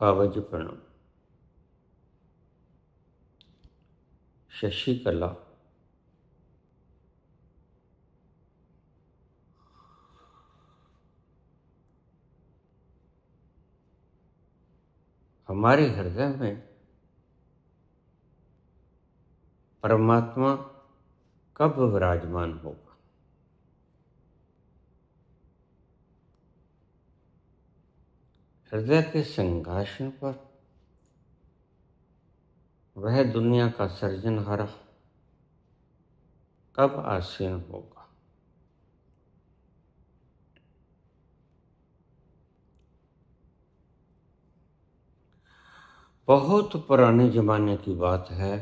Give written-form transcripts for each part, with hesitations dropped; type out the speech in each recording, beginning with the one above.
बाबा जी प्रणाम। शशिकला हमारे हृदय में परमात्मा कब विराजमान होगा? हृदय के सिंहासन पर वह दुनिया का सृजनहारा कब आसीन होगा? बहुत पुराने जमाने की बात है।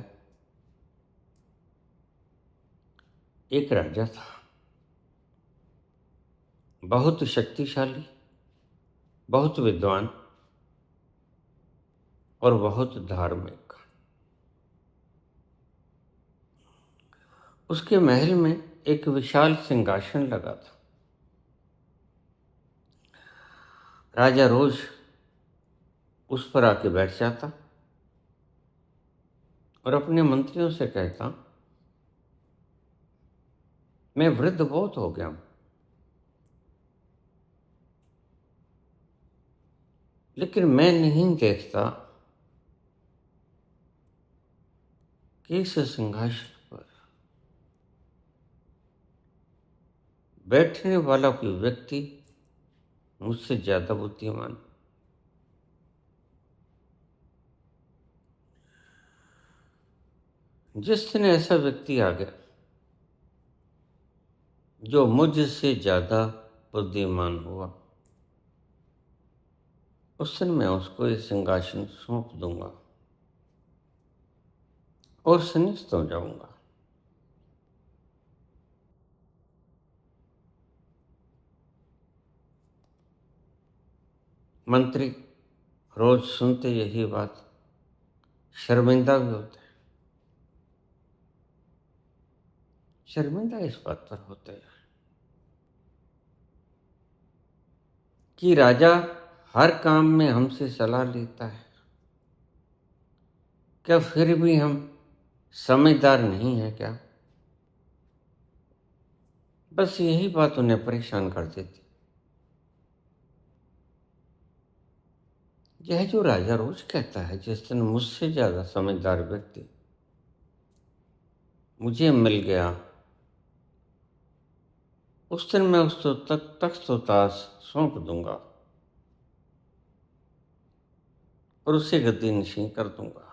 एक राजा था, बहुत शक्तिशाली, बहुत विद्वान और बहुत धार्मिक। उसके महल में एक विशाल सिंहासन लगा था। राजा रोज उस पर आके बैठ जाता और अपने मंत्रियों से कहता, मैं वृद्ध बहुत हो गया हूं, लेकिन मैं नहीं देखता कि इस सिंहासन पर बैठने वाला कोई व्यक्ति मुझसे ज्यादा बुद्धिमान। जिस दिन ऐसा व्यक्ति आ गया जो मुझसे ज्यादा बुद्धिमान हुआ, उस दिन मैं उसको ये सिंहासन सौंप दूंगा और सन्निस्त हो जाऊंगा। मंत्री रोज सुनते यही बात, शर्मिंदा भी होते हैं। शर्मिंदा इस बात पर होते हैं कि राजा हर काम में हमसे सलाह लेता है, क्या फिर भी हम समझदार नहीं है क्या? बस यही बात उन्हें परेशान कर देती। यह जो राजा रोज कहता है, जिस दिन मुझसे ज्यादा समझदार व्यक्ति मुझे मिल गया, उस दिन मैं उसको तख्त व ताश सौंप दूंगा और उसे गद्दी नशीं कर दूंगा।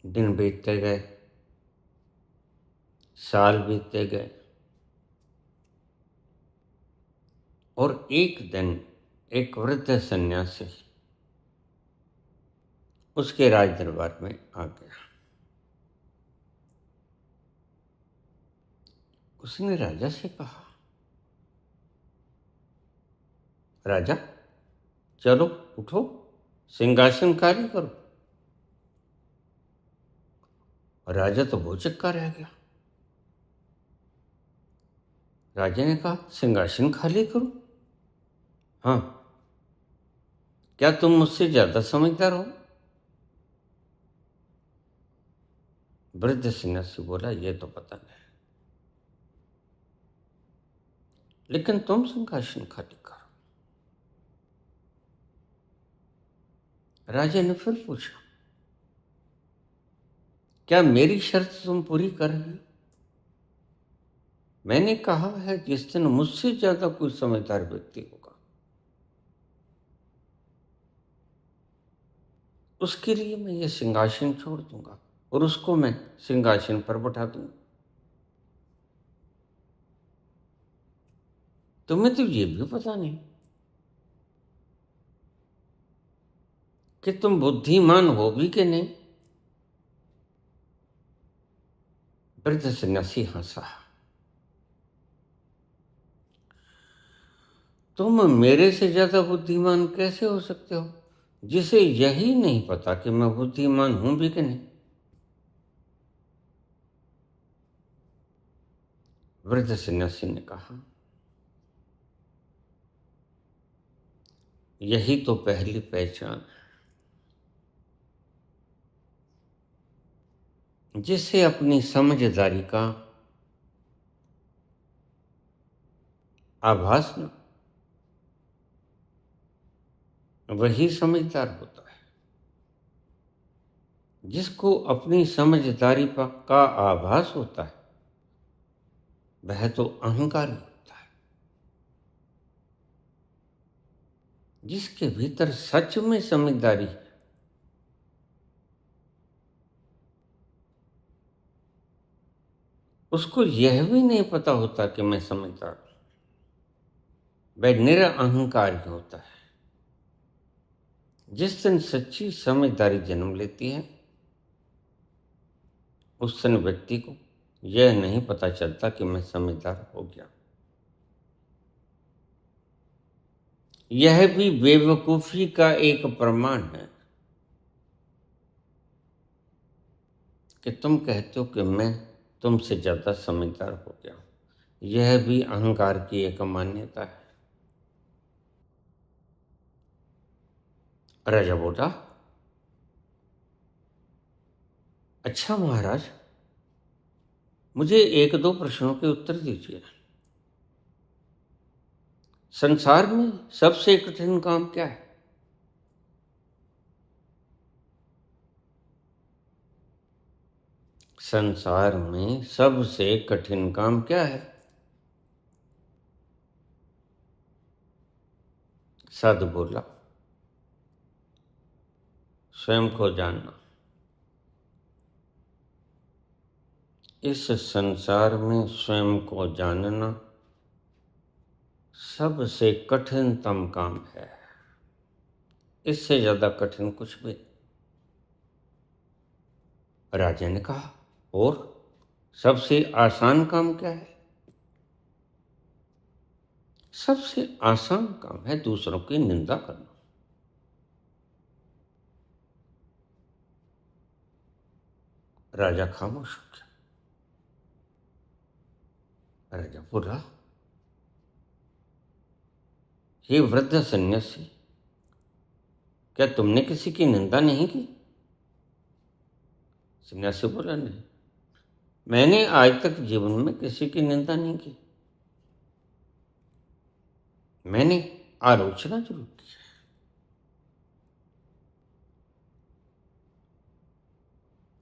दिन बीतते गए, साल बीतते गए और एक दिन एक वृद्ध सन्यासी उसके राज दरबार में आ गया। उसने राजा से कहा, राजा चलो उठो, सिंहासन खाली करो। राजा तो भौचक्का रह गया। राजा ने कहा, सिंहासन खाली करो? हाँ, क्या तुम मुझसे ज्यादा समझदार हो? वृद्ध सन्यासी बोला, ये तो पता नहीं, लेकिन तुम सिंहासन खाली करो। राजा ने फिर पूछा, क्या मेरी शर्त तुम पूरी कर रहे हो? मैंने कहा है, जिस दिन मुझसे ज्यादा कोई समझदार व्यक्ति होगा, उसके लिए मैं ये सिंहासन छोड़ दूंगा और उसको मैं सिंहासन पर बैठा दूंगा। तुम्हें तो ये भी पता नहीं कि तुम बुद्धिमान हो भी कि नहीं। वृद्ध सन्यासी हंसा। तुम मेरे से ज्यादा बुद्धिमान कैसे हो सकते हो, जिसे यही नहीं पता कि मैं बुद्धिमान हूं भी कि नहीं? वृद्ध सन्यासी ने कहा, यही तो पहली पहचान है। जिसे अपनी समझदारी का आभास न, वही समझदार होता है। जिसको अपनी समझदारी का आभास होता है, वह तो अहंकारी होता है। जिसके भीतर सच में समझदारी है, उसको यह भी नहीं पता होता कि मैं समझदार हूं। वह निरअहंकारी होता है। जिस दिन सच्ची समझदारी जन्म लेती है, उस दिन व्यक्ति को यह नहीं पता चलता कि मैं समझदार हो गया। यह भी बेवकूफी का एक प्रमाण है कि तुम कहते हो कि मैं तुमसे ज्यादा समझदार हो गया। यह भी अहंकार की एक मान्यता है। राजा बोला, अच्छा महाराज, मुझे एक दो प्रश्नों के उत्तर दीजिए। संसार में सबसे कठिन काम क्या है? संसार में सबसे कठिन काम क्या है? साधु बोला, स्वयं को जानना। इस संसार में स्वयं को जानना सबसे कठिनतम काम है। इससे ज्यादा कठिन कुछ भी नहीं। राजा ने कहा, और सबसे आसान काम क्या है? सबसे आसान काम है दूसरों की निंदा करना। राजा खामोश हो गया। राजा बोला, हे वृद्ध सन्यासी, क्या तुमने किसी की निंदा नहीं की? सन्यासी बोला, नहीं, मैंने आज तक जीवन में किसी की निंदा नहीं की। मैंने आलोचना जरूर की।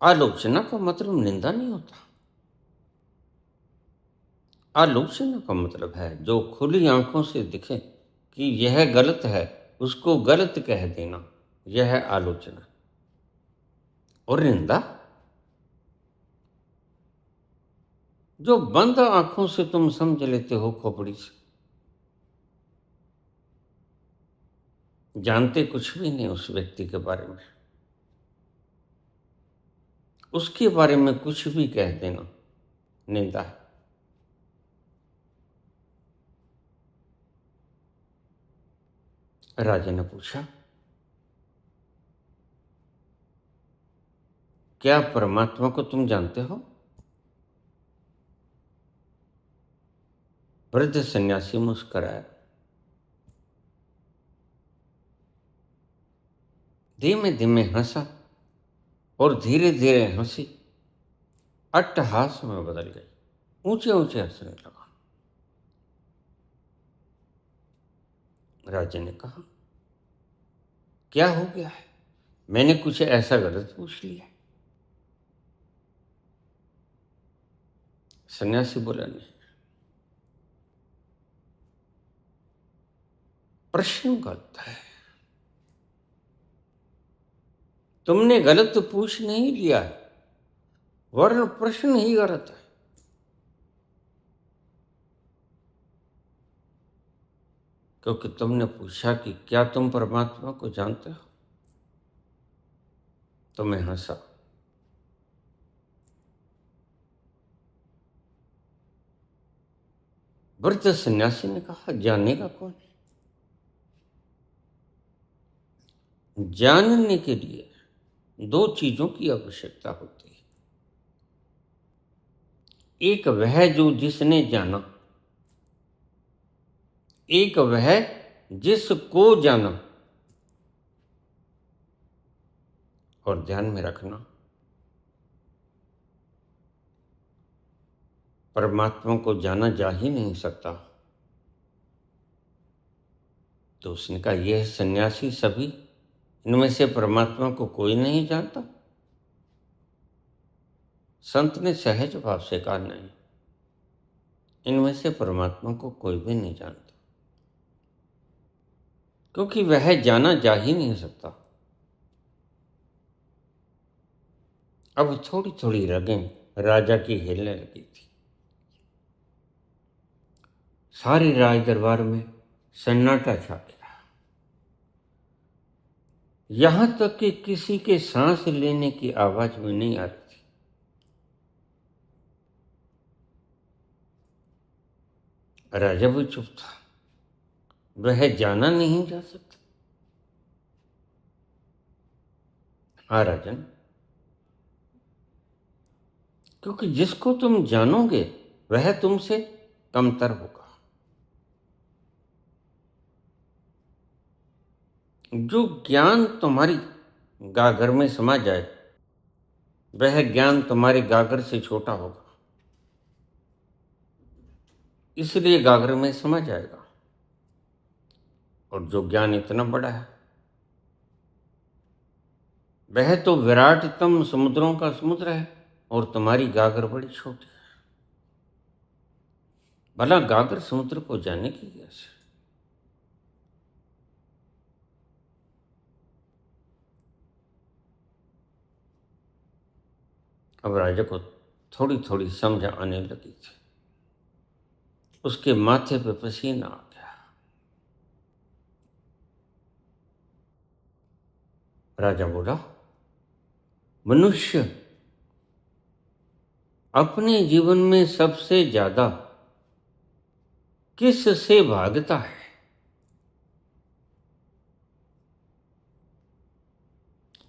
आलोचना का मतलब निंदा नहीं होता। आलोचना का मतलब है जो खुली आंखों से दिखे कि यह गलत है, उसको गलत कह देना, यह है आलोचना। और निंदा, जो बंद आंखों से तुम समझ लेते हो खोपड़ी से, जानते कुछ भी नहीं उस व्यक्ति के बारे में, उसके बारे में कुछ भी कह देना निंदा है। राजा ने पूछा, क्या परमात्मा को तुम जानते हो? वृद्ध सन्यासी मुस्कुराया। धीमे धीमे हंसा और धीरे धीरे हंसी अट्टहास में बदल गई। ऊंचे ऊंचे हंसने लगा। राजा ने कहा, क्या हो गया है? मैंने कुछ ऐसा गलत पूछ लिया? सन्यासी बोला, नहीं, प्रश्न गलत है। तुमने गलत पूछ नहीं लिया है, वरन प्रश्न ही गलत है। क्योंकि तुमने पूछा कि क्या तुम परमात्मा को जानते हो, तो मैं हंसा। वृद्ध सन्यासी ने कहा, जानेगा कौन? जानने के लिए दो चीजों की आवश्यकता होती है। एक वह जो जिसने जाना, एक वह जिसको जाना। और ध्यान में रखना, परमात्मा को जाना जा ही नहीं सकता। तो उसने कहा, यह सन्यासी सभी, इनमें से परमात्मा को कोई नहीं जानता? संत ने सहज भाव से कहा, नहीं, इनमें से परमात्मा को कोई भी नहीं जानता, क्योंकि वह जाना जा ही नहीं सकता। अब थोड़ी थोड़ी रगें राजा की हिलने लगी थी। सारे राज दरबार में सन्नाटा छा गया, यहां तक कि किसी के सांस लेने की आवाज में नहीं आ रही थी। राजा भी चुप था, वह जाना नहीं जा सकता। हाँ राजन, क्योंकि जिसको तुम जानोगे वह तुमसे कमतर होगा। जो ज्ञान तुम्हारी गागर में समा जाए वह ज्ञान तुम्हारी गागर से छोटा होगा, इसलिए गागर में समा जाएगा। और जो ज्ञान इतना बड़ा है वह तो विराटतम समुद्रों का समुद्र है, और तुम्हारी गागर बड़ी छोटी है। भला गागर समुद्र को जाने की कैसे? अब राजा को थोड़ी थोड़ी समझ आने लगी थी, उसके माथे पे पसीना आ गया। राजा बोला, मनुष्य अपने जीवन में सबसे ज्यादा किस से भागता है?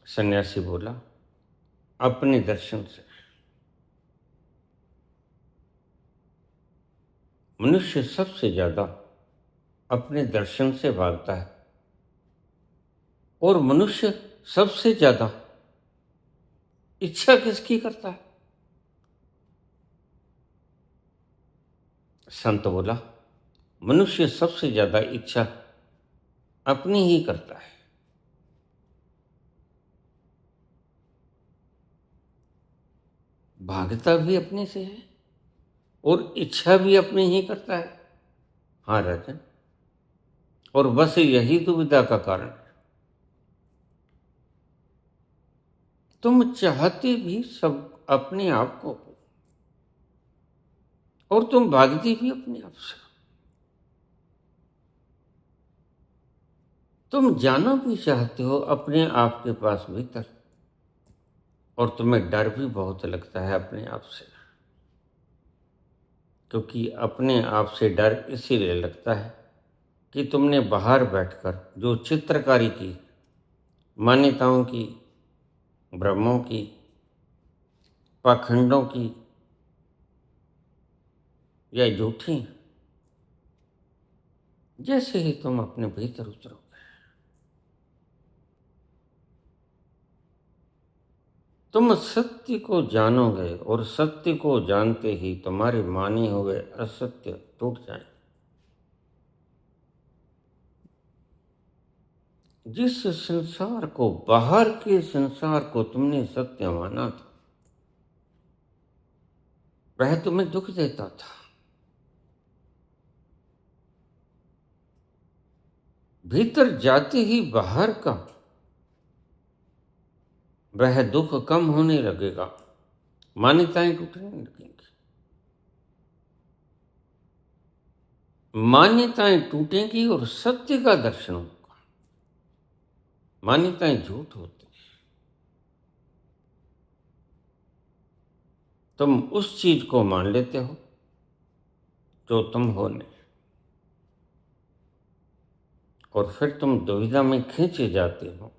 सन्यासी बोला, अपने दर्शन से। मनुष्य सबसे ज्यादा अपने दर्शन से भागता है, और मनुष्य सबसे ज्यादा इच्छा किसकी करता है? संत बोला, मनुष्य सबसे ज्यादा इच्छा अपनी ही करता है। भागता भी अपने से है और इच्छा भी अपनी ही करता है। हाँ राजन, और बस यही दुविधा का कारण है। तुम चाहते भी सब अपने आप को हो, और तुम भागती भी अपने आप से। तुम जाना भी चाहते हो अपने आप के पास भीतर, और तुम्हें डर भी बहुत लगता है अपने आप से, क्योंकि अपने आप से डर इसीलिए लगता है कि तुमने बाहर बैठकर जो चित्रकारी की, मान्यताओं की, भ्रमों की, पाखंडों की, या झूठी, जैसे ही तुम अपने भीतर उतरोगे, तुम सत्य को जानोगे, और सत्य को जानते ही तुम्हारे माने हुए असत्य टूट जाएंगे। जिस संसार को, बाहर के संसार को तुमने सत्य माना था, वह तुम्हें दुख देता था। भीतर जाते ही बाहर का वह दुख कम होने लगेगा, मान्यताएं टूटने लगेंगी। मान्यताएं टूटेंगी और सत्य का दर्शन होगा। मान्यताएं झूठ होती हैं। तुम उस चीज को मान लेते हो जो तुम हो नहीं, और फिर तुम दुविधा में खींचे जाते हो,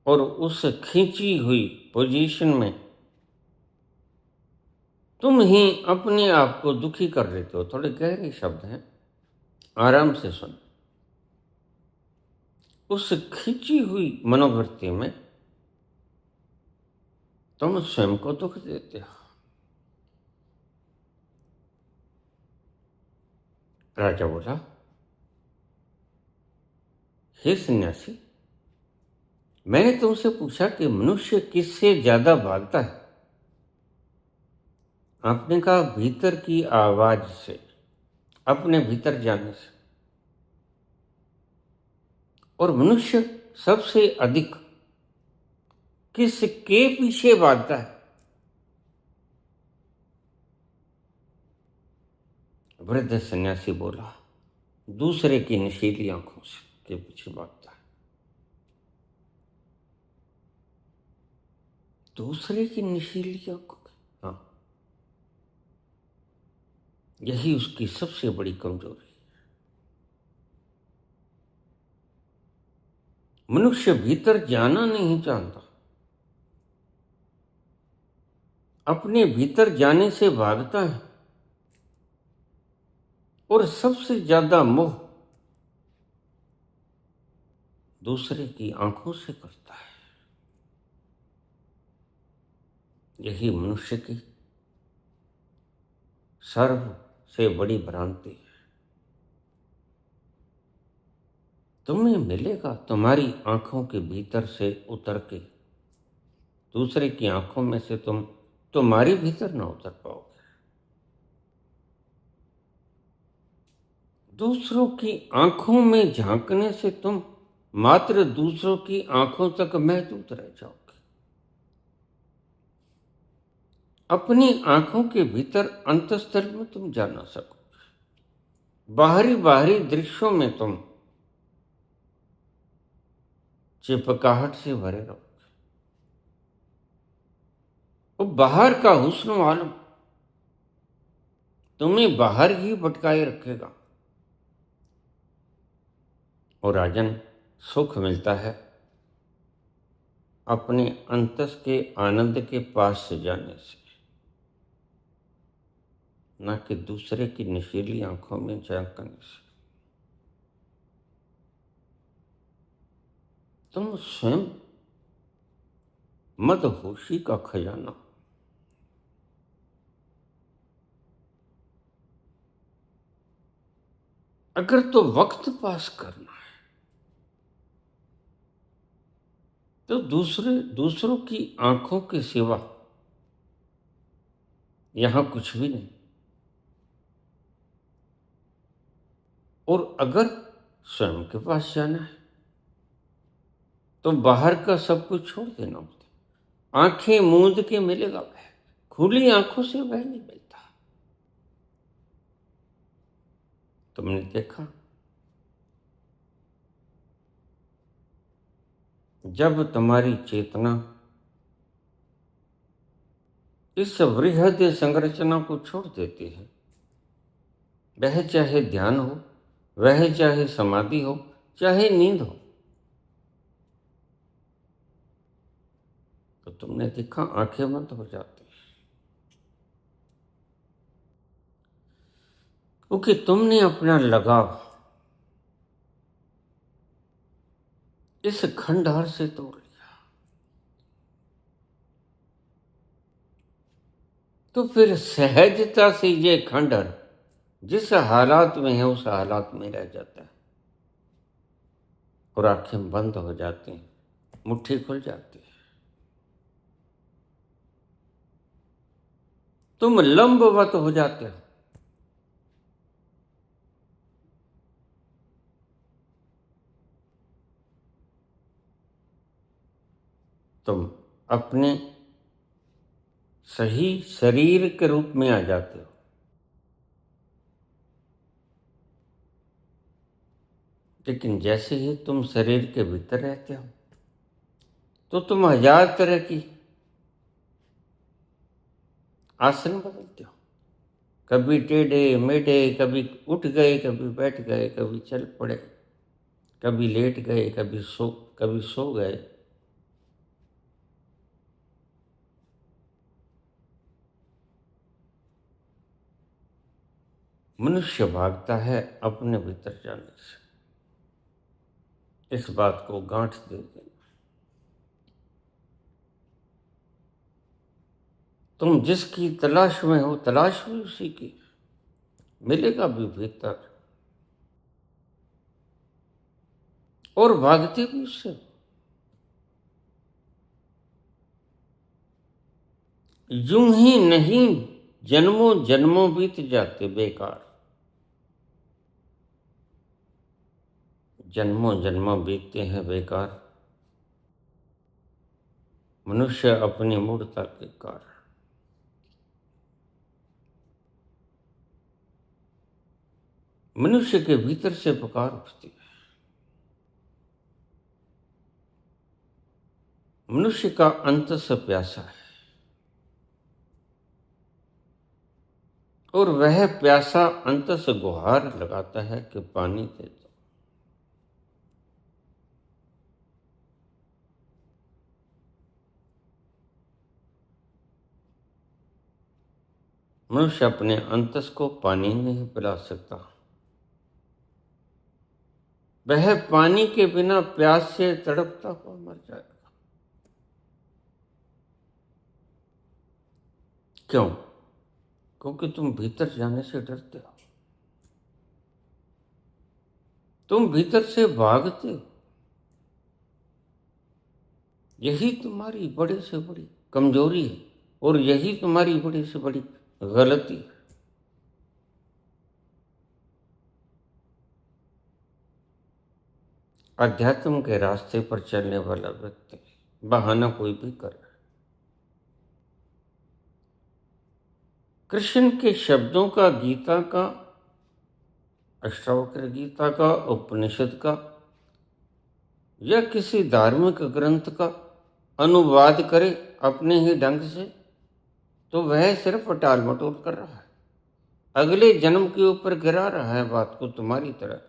और उस खींची हुई पोजीशन में तुम ही अपने आप को दुखी कर लेते हो। थोड़े गहरे शब्द हैं, आराम से सुन। उस खिंची हुई मनोवृत्ति में तुम स्वयं को दुख देते हो। राजा बोला, हे सन्यासी, मैंने तुमसे पूछा कि मनुष्य किससे ज्यादा भागता है। आपने कहा भीतर की आवाज से, अपने भीतर जाने से। और मनुष्य सबसे अधिक किसके पीछे भागता है? वृद्ध सन्यासी बोला, दूसरे की नशीली आंखों से के पीछे भागता है। दूसरे की नशीली आंखों के, हाँ, यही उसकी सबसे बड़ी कमजोरी है। मनुष्य भीतर जाना नहीं जानता, अपने भीतर जाने से भागता है। और सबसे ज्यादा मोह दूसरे की आंखों से करता है। यही मनुष्य की सर्व से बड़ी भ्रांति है। तुम्हें मिलेगा तुम्हारी आंखों के भीतर से उतर के, दूसरे की आंखों में से तुम तुम्हारे भीतर ना उतर पाओगे। दूसरों की आंखों में झांकने से तुम मात्र दूसरों की आंखों तक महदूद रह जाओगे। अपनी आंखों के भीतर अंतस्थल में तुम जा ना सकोगे। बाहरी बाहरी दृश्यों में तुम चिपकाहट से भरे रहोगे। और बाहर का हुस्न मालूम तुम्हें बाहर ही भटकाए रखेगा। और राजन, सुख मिलता है अपने अंतस के आनंद के पास से जाने से, न कि दूसरे की नशीली आंखों में झांकने से। तुम स्वयं मदहोशी का खजाना। अगर तो वक्त पास करना है तो दूसरों की आंखों के सिवा यहां कुछ भी नहीं। और अगर स्वयं के पास जाना है तो बाहर का सब कुछ छोड़ देना होता है। आंखें मूंद के मिलेगा वह, खुली आंखों से वह नहीं मिलता। तुमने देखा, जब तुम्हारी चेतना इस वृहद संरचना को छोड़ देती है, वह चाहे ध्यान हो, वह चाहे समाधि हो, चाहे नींद हो, तो तुमने देखा आंखें बंद हो जाती हैं। क्योंकि तुमने अपना लगाव इस खंडहर से तोड़ लिया। तो फिर सहजता से ये खंडहर जिस हालात में है उस हालात में रह जाता है। और आंखें बंद हो जाती हैं, मुट्ठी खुल जाती है। तुम लंबवत हो जाते हो। तुम अपने सही शरीर के रूप में आ जाते हो। लेकिन जैसे ही तुम शरीर के भीतर रहते हो तो तुम हजार तरह की आसन बदलते हो। कभी टेढ़े मेढ़े, कभी उठ गए, कभी बैठ गए, कभी चल पड़े, कभी लेट गए, कभी सो गए। मनुष्य भागता है अपने भीतर जाने से। इस बात को गांठ दे देना। तुम जिसकी तलाश में हो, तलाश भी उसी की, मिलेगा भी भीतर, और भागते भी उससे। यूं ही नहीं जन्मों जन्मों बीत जाते बेकार, जन्मों जन्मों बीतते हैं बेकार, मनुष्य अपनी मूढ़ता के कारण। मनुष्य के भीतर से पुकार उठती है। मनुष्य का अंत से प्यासा है, और वह प्यासा अंत से गुहार लगाता है कि पानी दे दो। मनुष्य अपने अंतस को पानी नहीं पिला सकता। वह पानी के बिना प्यास से तड़पता हुआ मर जाएगा। क्यों? क्योंकि तुम भीतर जाने से डरते हो, तुम भीतर से भागते हो। यही तुम्हारी बड़ी से बड़ी कमजोरी है, और यही तुम्हारी बड़ी से बड़ी गलती है। अध्यात्म के रास्ते पर चलने वाला व्यक्ति बहाना कोई भी करे। कृष्ण के शब्दों का, गीता का, अष्टावक्र गीता का, उपनिषद का, या किसी धार्मिक ग्रंथ का अनुवाद करे अपने ही ढंग से, तो वह सिर्फ टाल मटोल कर रहा है, अगले जन्म के ऊपर गिरा रहा है बात को तुम्हारी तरह।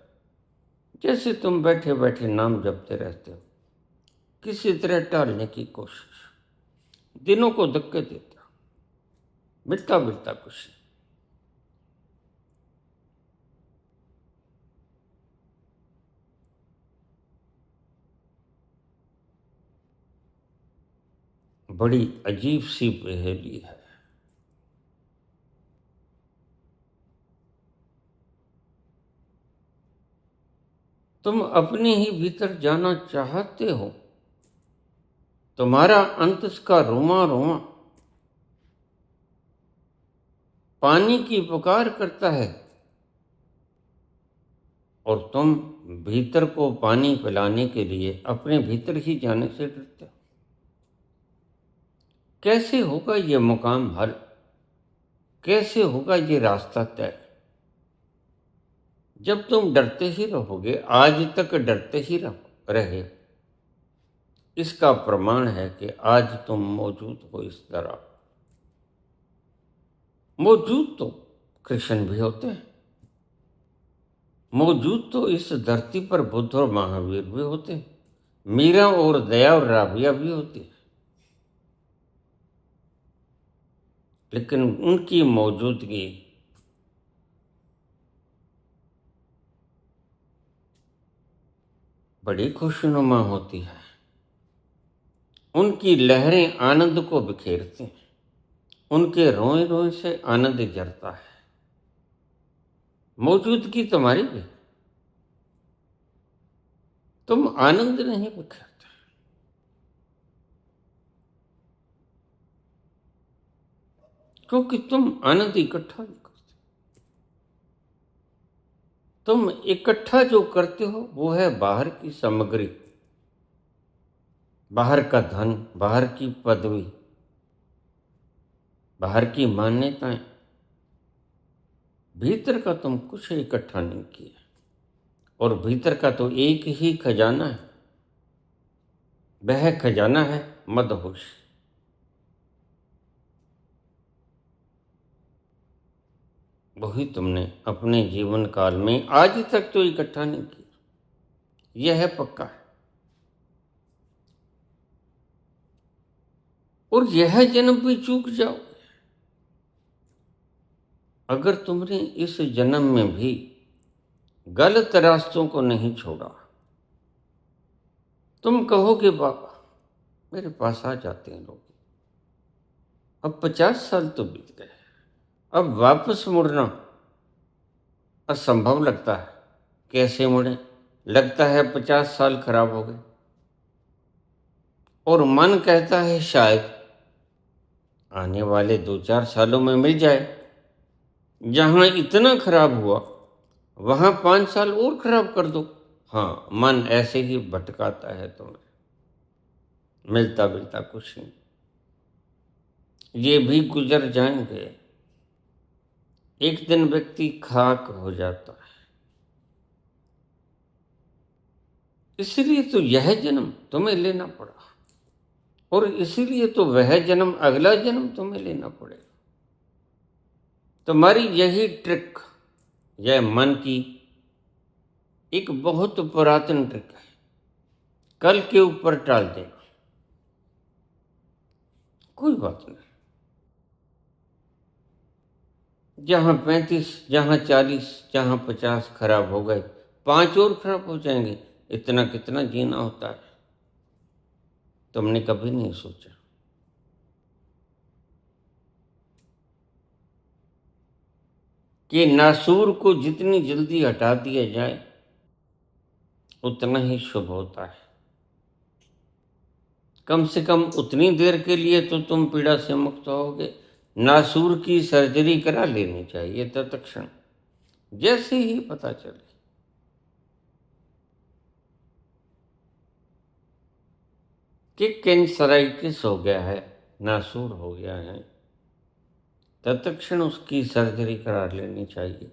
जैसे तुम बैठे बैठे नाम जपते रहते हो, किसी तरह टालने की कोशिश, दिनों को धक्के देते हो, मिलता मिलता कुछ नहीं। बड़ी अजीब सी पहेली है। तुम अपने ही भीतर जाना चाहते हो, तुम्हारा अंत का रोमा रोमा पानी की पुकार करता है, और तुम भीतर को पानी पिलाने के लिए अपने भीतर ही जाने से डरते हो। कैसे होगा ये मुकाम हल? कैसे होगा ये रास्ता तय? जब तुम डरते ही रहोगे, आज तक डरते ही रहे, इसका प्रमाण है कि आज तुम मौजूद हो इस तरह। मौजूद तो कृष्ण भी होते हैं, मौजूद तो इस धरती पर बुद्ध और महावीर भी होते हैं, मीरा और दया और राबिया भी होती है। लेकिन उनकी मौजूदगी बड़ी खुशनुमा होती है। उनकी लहरें आनंद को बिखेरती हैं, उनके रोए रोए से आनंद जरता है। मौजूदगी तुम्हारी भी, तुम आनंद नहीं बिखेरते, क्योंकि तुम आनंद इकट्ठा नहीं करते। तुम इकट्ठा जो करते हो वो है बाहर की सामग्री, बाहर का धन, बाहर की पदवी, बाहर की मान्यताएं। भीतर का तुम कुछ इकट्ठा नहीं किया, और भीतर का तो एक ही खजाना है, वह खजाना है मदहोश। वही तुमने अपने जीवन काल में आज तक तो इकट्ठा नहीं किया, यह है पक्का है। और यह जन्म भी चूक जाओ, अगर तुमने इस जन्म में भी गलत रास्तों को नहीं छोड़ा, तुम कहोगे बाबा मेरे पास आ जाते हैं लोग, अब 50 साल तो बीत गए, अब वापस मुड़ना असंभव लगता है। कैसे मुड़े? लगता है 50 साल खराब हो गए, और मन कहता है शायद आने वाले 2-4 सालों में मिल जाए। जहां इतना खराब हुआ वहां 5 साल और खराब कर दो। हाँ, मन ऐसे ही भटकाता है तुम्हें, मिलता मिलता कुछ नहीं। ये भी गुजर जाएंगे, एक दिन व्यक्ति खाक हो जाता है। इसलिए तो यह जन्म तुम्हें लेना पड़ा, और इसीलिए तो वह जन्म, अगला जन्म तुम्हें लेना पड़ेगा। तुम्हारी यही ट्रिक, यह मन की एक बहुत पुरातन ट्रिक है, कल के ऊपर टाल देना। कोई बात नहीं, जहां 35, जहां 40, जहां 50 खराब हो गए, 5 और खराब हो जाएंगे। इतना कितना जीना होता है, तुमने कभी नहीं सोचा। कि नासूर को जितनी जल्दी हटा दिया जाए उतना ही शुभ होता है। कम से कम उतनी देर के लिए तो तुम पीड़ा से मुक्त होगे। नासूर की सर्जरी करा लेनी चाहिए तत्क्षण, जैसे ही पता चले। कि कैंसराइटिस हो गया है, नासूर हो गया है, तत्क्षण उसकी सर्जरी करा लेनी चाहिए,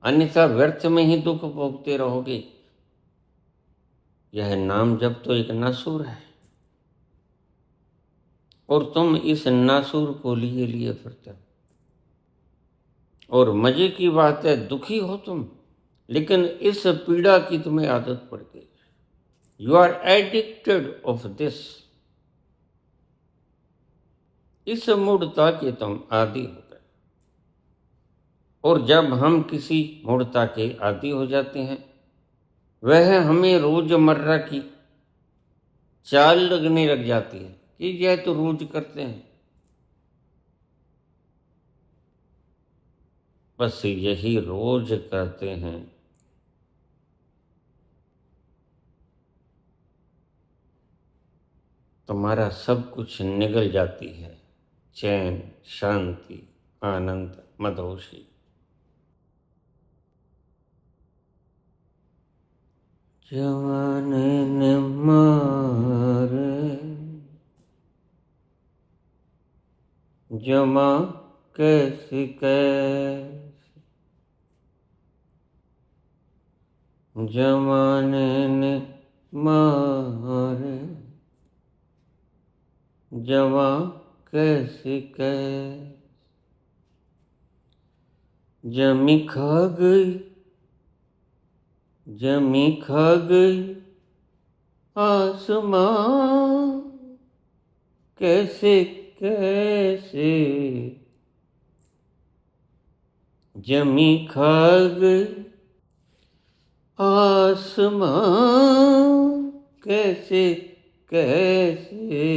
अन्यथा व्यर्थ में ही दुख भोगते रहोगे। यह नाम जब तो एक नासूर है, और तुम इस नासूर को लिए लिए फिरते हो। और मजे की बात है, दुखी हो तुम, लेकिन इस पीड़ा की तुम्हें आदत पड़ गई। You are addicted of this. इस मूढ़ता के तुम आदि हो गए। और जब हम किसी मूढ़ता के आदि हो जाते हैं, वह हमें रोजमर्रा की चाल लगने लग जाती है कि यह तो रोज करते हैं। बस यही रोज करते हैं, तुम्हारा सब कुछ निगल जाती है, चैन, शांति, आनंद, मदहोशी। जवाने ने मारे जमा कैसी कैसी, जमाने ने मारे जमा कैसी कैसी, जमी खा गई, जमी खा गई आसमां कैसे कैसे, जमी खा गई आसमां कैसे कैसे,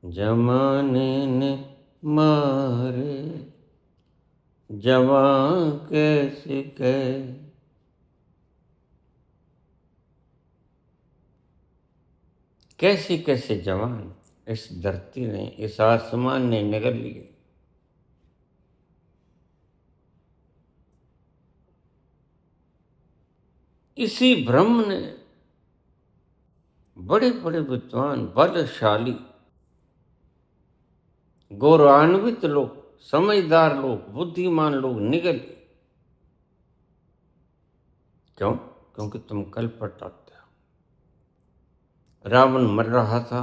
जमाने ने मारे जवां कैसे कैसे। कैसे कैसे जवान इस धरती ने, इस आसमान ने निगल लिए। इसी ब्रह्म ने बड़े बड़े विद्वान, बलशाली, गौरवान्वित लोग, समझदार लोग, बुद्धिमान लोग निगल लिए। क्यों? क्योंकि तुम कल पटाते हो। रावण मर रहा था,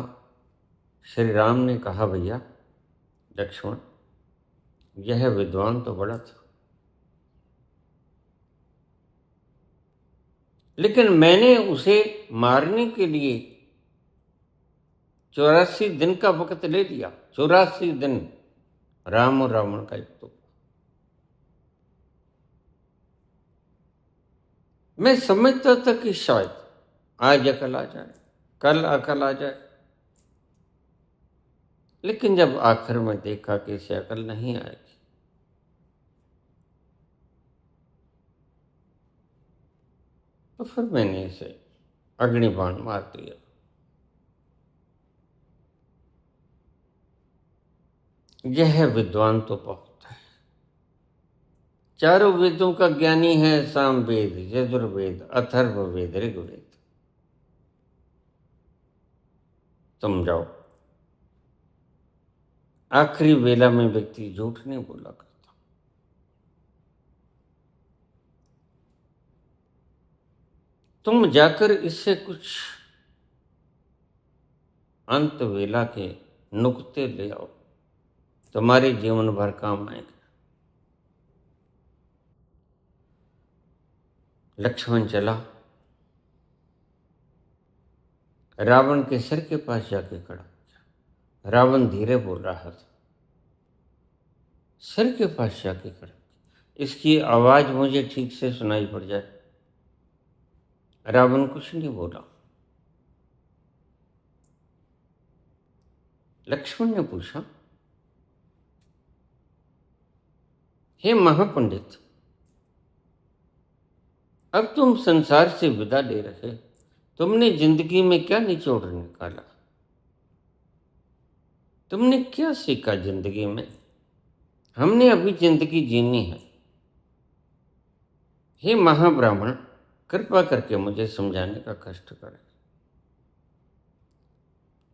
श्री राम ने कहा भैया लक्ष्मण, यह विद्वान तो बड़ा था, लेकिन मैंने उसे मारने के लिए 84 दिन का वक्त ले लिया। 84 दिन राम और रावण का युद्ध। मैं समझता था कि शायद आज अकल आ जाए, कल अकल आ जाए, लेकिन जब आखिर में देखा कि इसे अकल नहीं आएगी, तो फिर मैंने इसे अग्निबाण मार दिया। यह विद्वान तो बहुत है, चारों वेदों का ज्ञानी है, सामवेद, यजुर्वेद, अथर्ववेद, ऋग्वेद। तुम जाओ। आखिरी वेला में व्यक्ति झूठ नहीं बोला करता। तुम जाकर इससे कुछ अंत वेला के नुक्ते ले आओ, तुम्हारे जीवन भर काम आएंगे। लक्ष्मण चला, रावण के सिर के पास जाके खड़ा हो गया। रावण धीरे बोल रहा था, सिर के पास जाके खड़ा, इसकी आवाज मुझे ठीक से सुनाई पड़ जाए। रावण कुछ नहीं बोला। लक्ष्मण ने पूछा, हे महापंडित, अब तुम संसार से विदा ले रहे, तुमने जिंदगी में क्या निचोड़ निकाला? तुमने क्या सीखा जिंदगी में? हमने अभी जिंदगी जीनी है। हे महाब्राह्मण, कृपा करके मुझे समझाने का कष्ट करें।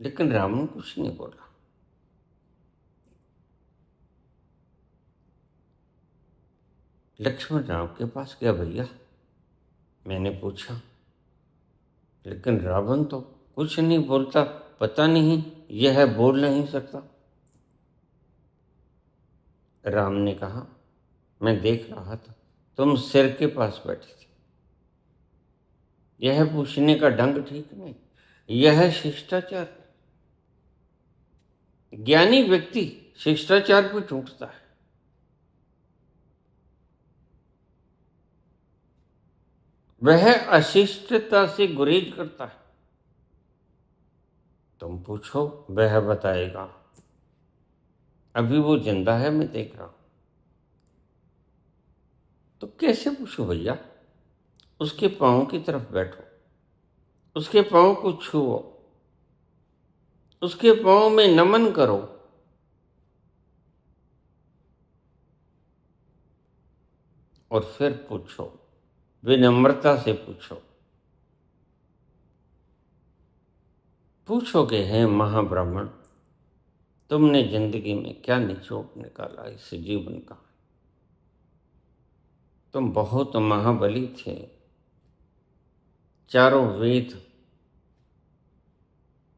लेकिन रावण कुछ नहीं बोला। लक्ष्मण राम के पास गया, भैया मैंने पूछा, लेकिन रावण तो कुछ नहीं बोलता, पता नहीं यह बोल नहीं सकता। राम ने कहा, मैं देख रहा था तुम सिर के पास बैठे थे, यह पूछने का ढंग ठीक नहीं, यह शिष्टाचार नहीं। ज्ञानी व्यक्ति शिष्टाचार पर टूटता है। वह अशिष्टता से गुरेज करता है। तुम पूछो, वह बताएगा। अभी वो जिंदा है, मैं देख रहा हूं। तो कैसे पूछो भैया? उसके पांव की तरफ बैठो, उसके पांव को छुओ, उसके पांव में नमन करो, और फिर पूछो, विनम्रता से पूछो। पूछोगे, हे महाब्राह्मण, तुमने जिंदगी में क्या निचोड़ निकाला इस जीवन का? तुम बहुत महाबली थे, चारों वेद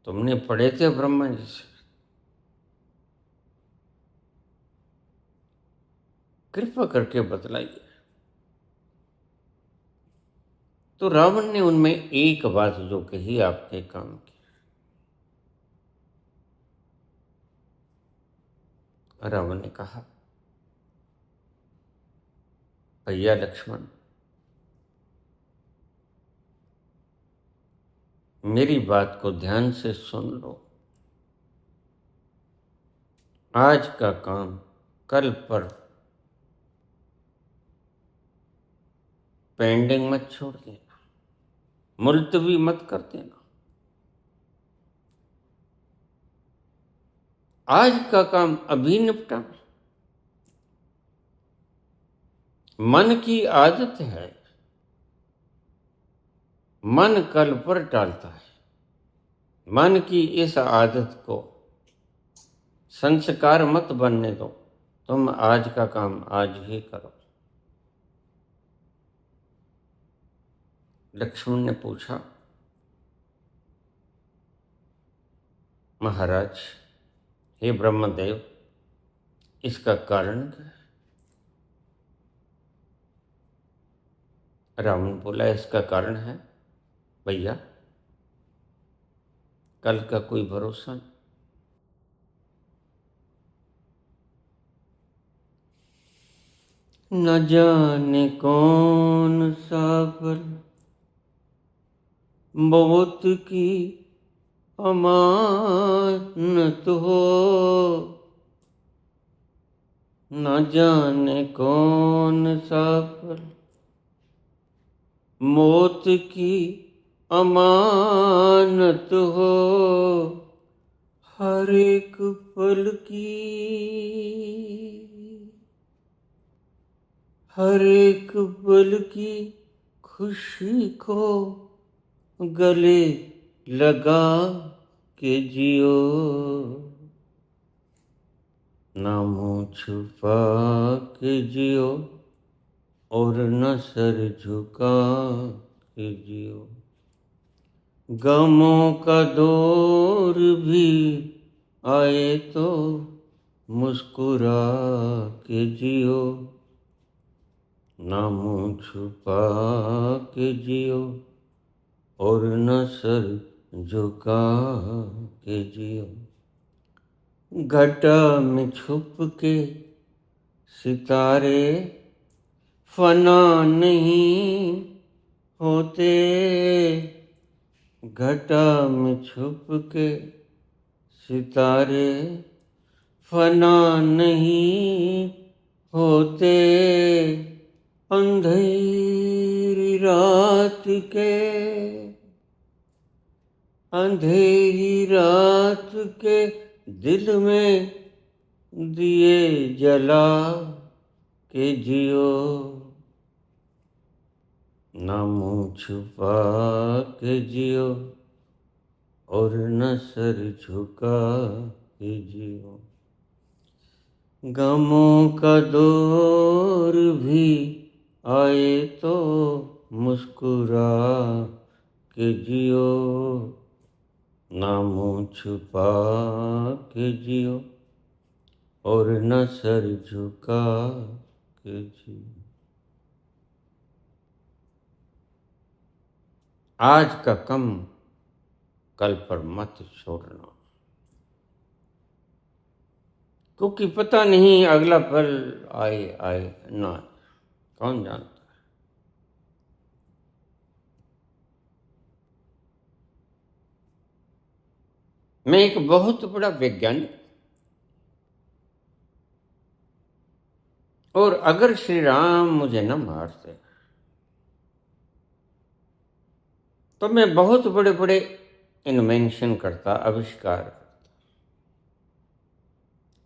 तुमने पढ़े थे ब्रह्मा जी से, कृपा करके बतलाइए। तो रावण ने उनमें एक बात जो कही, आपने काम किया। रावण ने कहा, भैया लक्ष्मण, मेरी बात को ध्यान से सुन लो। आज का काम कल पर पेंडिंग मत छोड़ देना, मुलतवी मत कर देना। आज का काम अभी निपटाना। मन की आदत है, मन कल पर टालता है। मन की इस आदत को संस्कार मत बनने दो। तुम आज का काम आज ही करो। लक्ष्मण ने पूछा, महाराज, हे ब्रह्मदेव, इसका कारण क्या है? रावण बोला, इसका कारण है भैया, कल का कोई भरोसा नहीं। न जाने कौन सा बल मौत की अमानत हो, न जाने कौन सा पल मौत की अमानत हो, हर एक पल की, हर एक पल की खुशी को गले लगा के जियो, ना मुँह छुपा के जियो और न सर झुका के जियो। गमों का दौर भी आए तो मुस्कुरा के जियो, ना मुँह छुपा के जियो और न सर झुका के जियो। घटा में छुप के सितारे फना नहीं होते, घटा में छुप के सितारे फना नहीं होते, अंधेरी रात के, अंधेरी रात के दिल में दिए जला के जियो, ना मुँह छुपा के जियो और न सर झुका के जियो। गमों का दौर भी आए तो मुस्कुरा के जियो, ना मुँह छुपा के जियो और न सर झुका के जियो। आज का कम कल पर मत छोड़ना, क्योंकि पता नहीं अगला पल आए आए ना आए, कौन जानता है। मैं एक बहुत बड़ा वैज्ञानिक, और अगर श्री राम मुझे न मारते तो मैं बहुत बड़े बड़े इन्वेंशन करता, आविष्कार करता,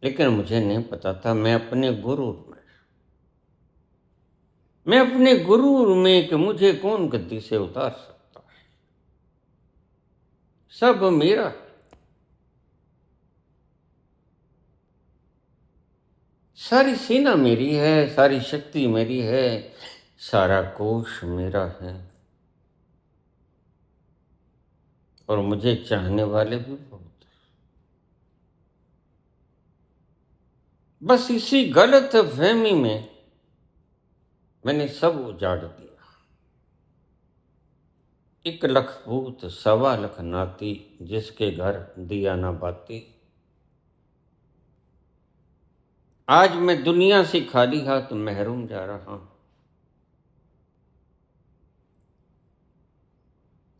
लेकिन मुझे नहीं पता था मैं अपने गुरूर में कि मुझे कौन गद्दी से उतार सकता है। सब मेरा, सारी सेना मेरी है, सारी शक्ति मेरी है, सारा कोश मेरा है, और मुझे चाहने वाले भी बहुत हैं। बस इसी गलत फहमी में मैंने सब उजाड़ दिया। 1 लाख पूत 1.25 लाख नाती, जिसके घर दिया ना बाती। आज मैं दुनिया से खाली हाथ महरूम जा रहा हूं।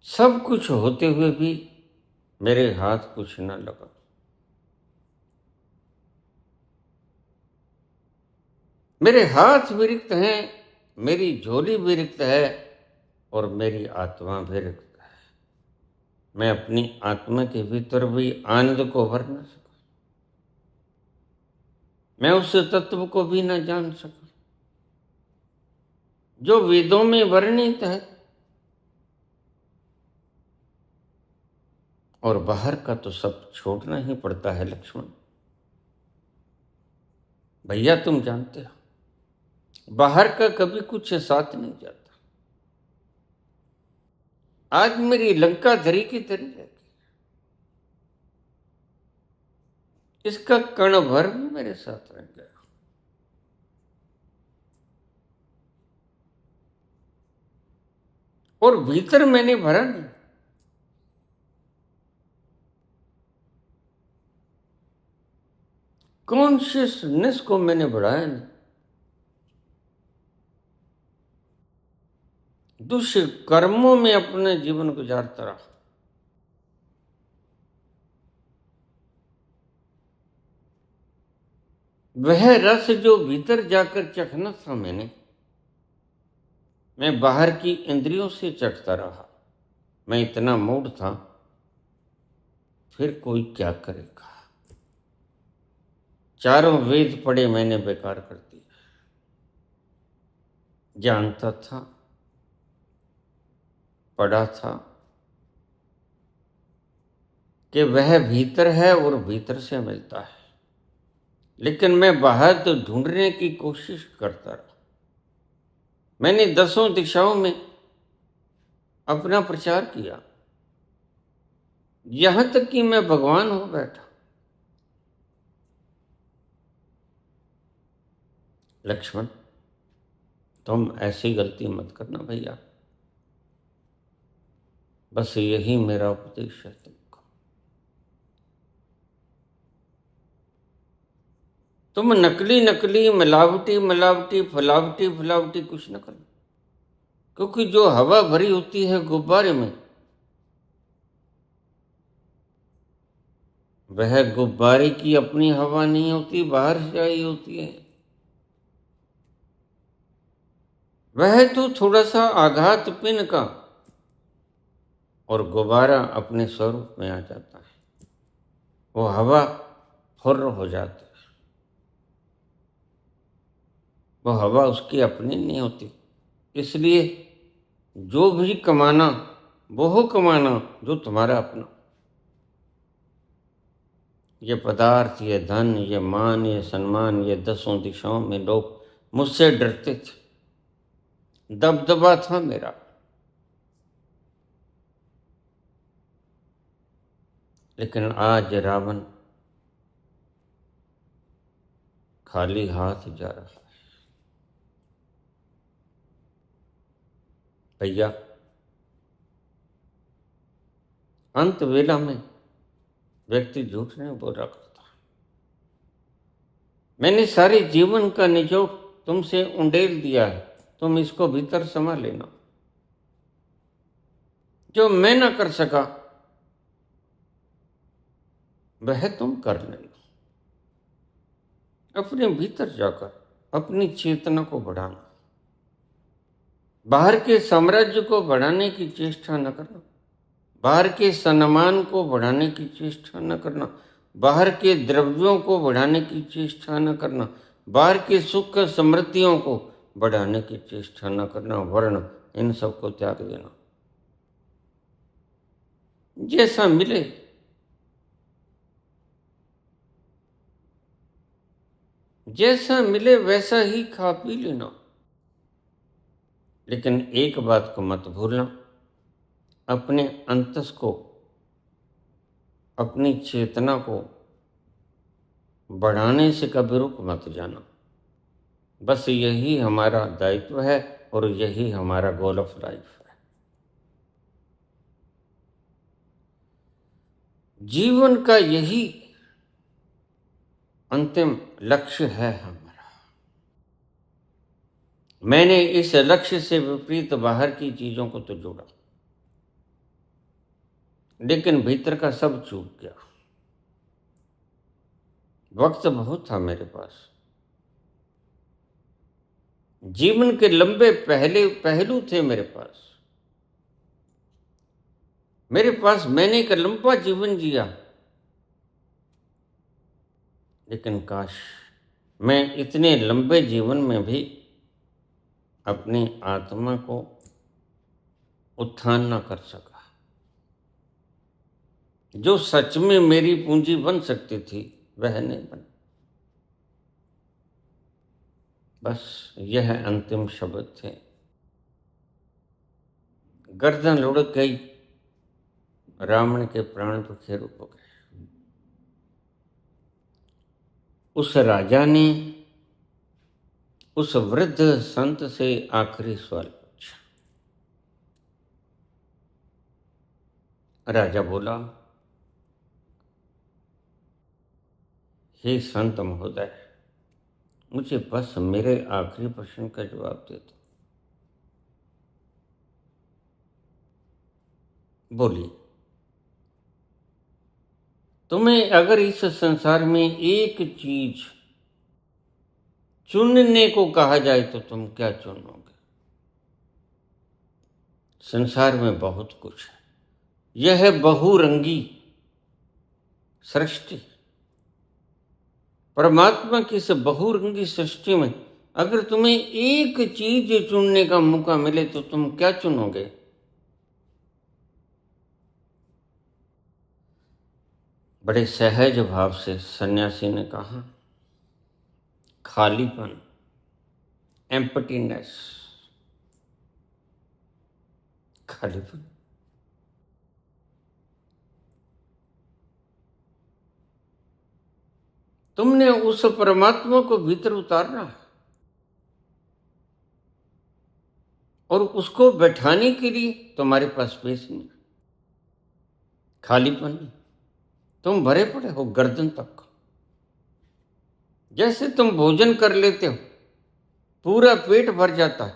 सब कुछ होते हुए भी मेरे हाथ कुछ न लगा। मेरे हाथ भी रिक्त हैं, मेरी झोली भी रिक्त है, और मेरी आत्मा भी रिक्त है। मैं अपनी आत्मा के भीतर भी आनंद को भर न सका, मैं उस तत्व को भी न जान सका जो वेदों में वर्णित है। और बाहर का तो सब छोड़ना ही पड़ता है लक्ष्मण भैया, तुम जानते हो बाहर का कभी कुछ साथ नहीं जाता। आज मेरी लंका धरी की तरी रहती, इसका कण भर भी मेरे साथ रह गया। और भीतर मैंने भरा नहीं। कॉन्शियसनेस को मैंने बढ़ाया नहीं। दुष्कर्मों में अपने जीवन गुजारता रहा। वह रस जो भीतर जाकर चखना था मैं बाहर की इंद्रियों से चखता रहा। मैं इतना मूड था, फिर कोई क्या करेगा। चारों वेद पढ़े मैंने बेकार कर दिया। जानता था, पढ़ा था कि वह भीतर है और भीतर से मिलता है, लेकिन मैं बाहर तो ढूंढने की कोशिश करता रहा। मैंने 10 दिशाओं में अपना प्रचार किया, यहां तक कि मैं भगवान हो बैठा। लक्ष्मण, तुम ऐसी गलती मत करना भैया, बस यही मेरा उपदेश है तुमको। तुम नकली नकली, मिलावटी मिलावटी, फलावटी फलावटी कुछ न करना, क्योंकि जो हवा भरी होती है गुब्बारे में, वह गुब्बारे की अपनी हवा नहीं होती, बाहर से आई होती है। वह तो थोड़ा सा आघात पिन का और गुब्बारा अपने स्वरूप में आ जाता है, वो हवा फुर्र हो जाती है। वो हवा उसकी अपनी नहीं होती। इसलिए जो भी कमाना वो हो कमाना जो तुम्हारा अपना। ये पदार्थ, ये धन, ये मान, ये सम्मान, ये 10 दिशाओं में लोग मुझसे डरते थे, दबदबा था मेरा। लेकिन आज रावण खाली हाथ जा रहा है। भैया, अंत वेला में व्यक्ति झूठ नहीं बोला करता। मैंने सारे जीवन का निचोड़ तुमसे उंडेल दिया है, तुम इसको भीतर समा लेना। जो मैं ना कर सका वह तुम कर लेना। अपने भीतर जाकर अपनी चेतना को बढ़ाना, बाहर के साम्राज्य को बढ़ाने की चेष्टा न करना, बाहर के सम्मान को बढ़ाने की चेष्टा न करना, बाहर के द्रव्यों को बढ़ाने की चेष्टा न करना, बाहर के सुख समृद्धियों को बढ़ाने की चेष्टा न करना, वर्ण इन सबको त्याग देना। जैसा मिले जैसा मिले वैसा ही खा पी लेना। लेकिन एक बात को मत भूलना, अपने अंतस को, अपनी चेतना को बढ़ाने से कभी रुक मत जाना। बस यही हमारा दायित्व है और यही हमारा गोल ऑफ लाइफ है। जीवन का यही अंतिम लक्ष्य है हमारा। मैंने इस लक्ष्य से विपरीत बाहर की चीजों को तो जोड़ा, लेकिन भीतर का सब चूक गया। वक्त बहुत था मेरे पास, जीवन के लंबे पहले पहलू थे मेरे पास। मैंने एक लंबा जीवन जिया, लेकिन काश मैं इतने लंबे जीवन में भी अपनी आत्मा को उत्थान न कर सका। जो सच में मेरी पूंजी बन सकती थी वह नहीं बनी। बस यह अंतिम शब्द थे। गर्दन लुढ़क गई, रावण के प्राण पखेरु हो गए। उस राजा ने उस वृद्ध संत से आखिरी सवाल पूछा। राजा बोला, हे संत महोदय, मुझे बस मेरे आखिरी प्रश्न का जवाब दे दो। बोलिए, तुम्हें अगर इस संसार में एक चीज चुनने को कहा जाए तो तुम क्या चुनोगे? संसार में बहुत कुछ है, यह है बहुरंगी सृष्टि। परमात्मा की इस बहुरंगी सृष्टि में अगर तुम्हें एक चीज चुनने का मौका मिले तो तुम क्या चुनोगे? बड़े सहज भाव से सन्यासी ने कहा, खालीपन, एम्प्टीनेस, खालीपन। तुमने उस परमात्मा को भीतर उतारना है और उसको बैठाने के लिए तुम्हारे पास स्पेस नहीं, खालीपन नहीं। तुम भरे पड़े हो गर्दन तक। जैसे तुम भोजन कर लेते हो, पूरा पेट भर जाता है,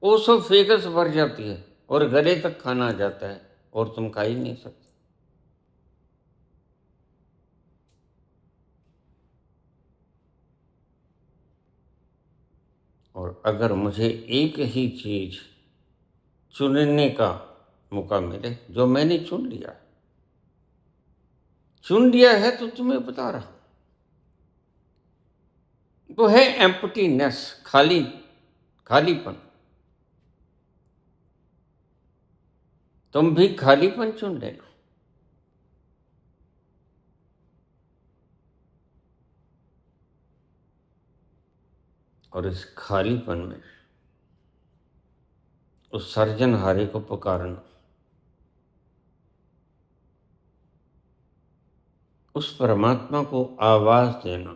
ओसोफेगस भर जाती है और गले तक खाना आ जाता है और तुम खा ही नहीं सकते। और अगर मुझे एक ही चीज चुनने का मौका मिले, जो मैंने चुन लिया है तो तुम्हें बता रहा हूं, वो है एम्प्टीनेस, खालीपन। तुम भी खालीपन चुन लेना। और इस खालीपन में उस सर्जनहारे को पुकारना, उस परमात्मा को आवाज देना।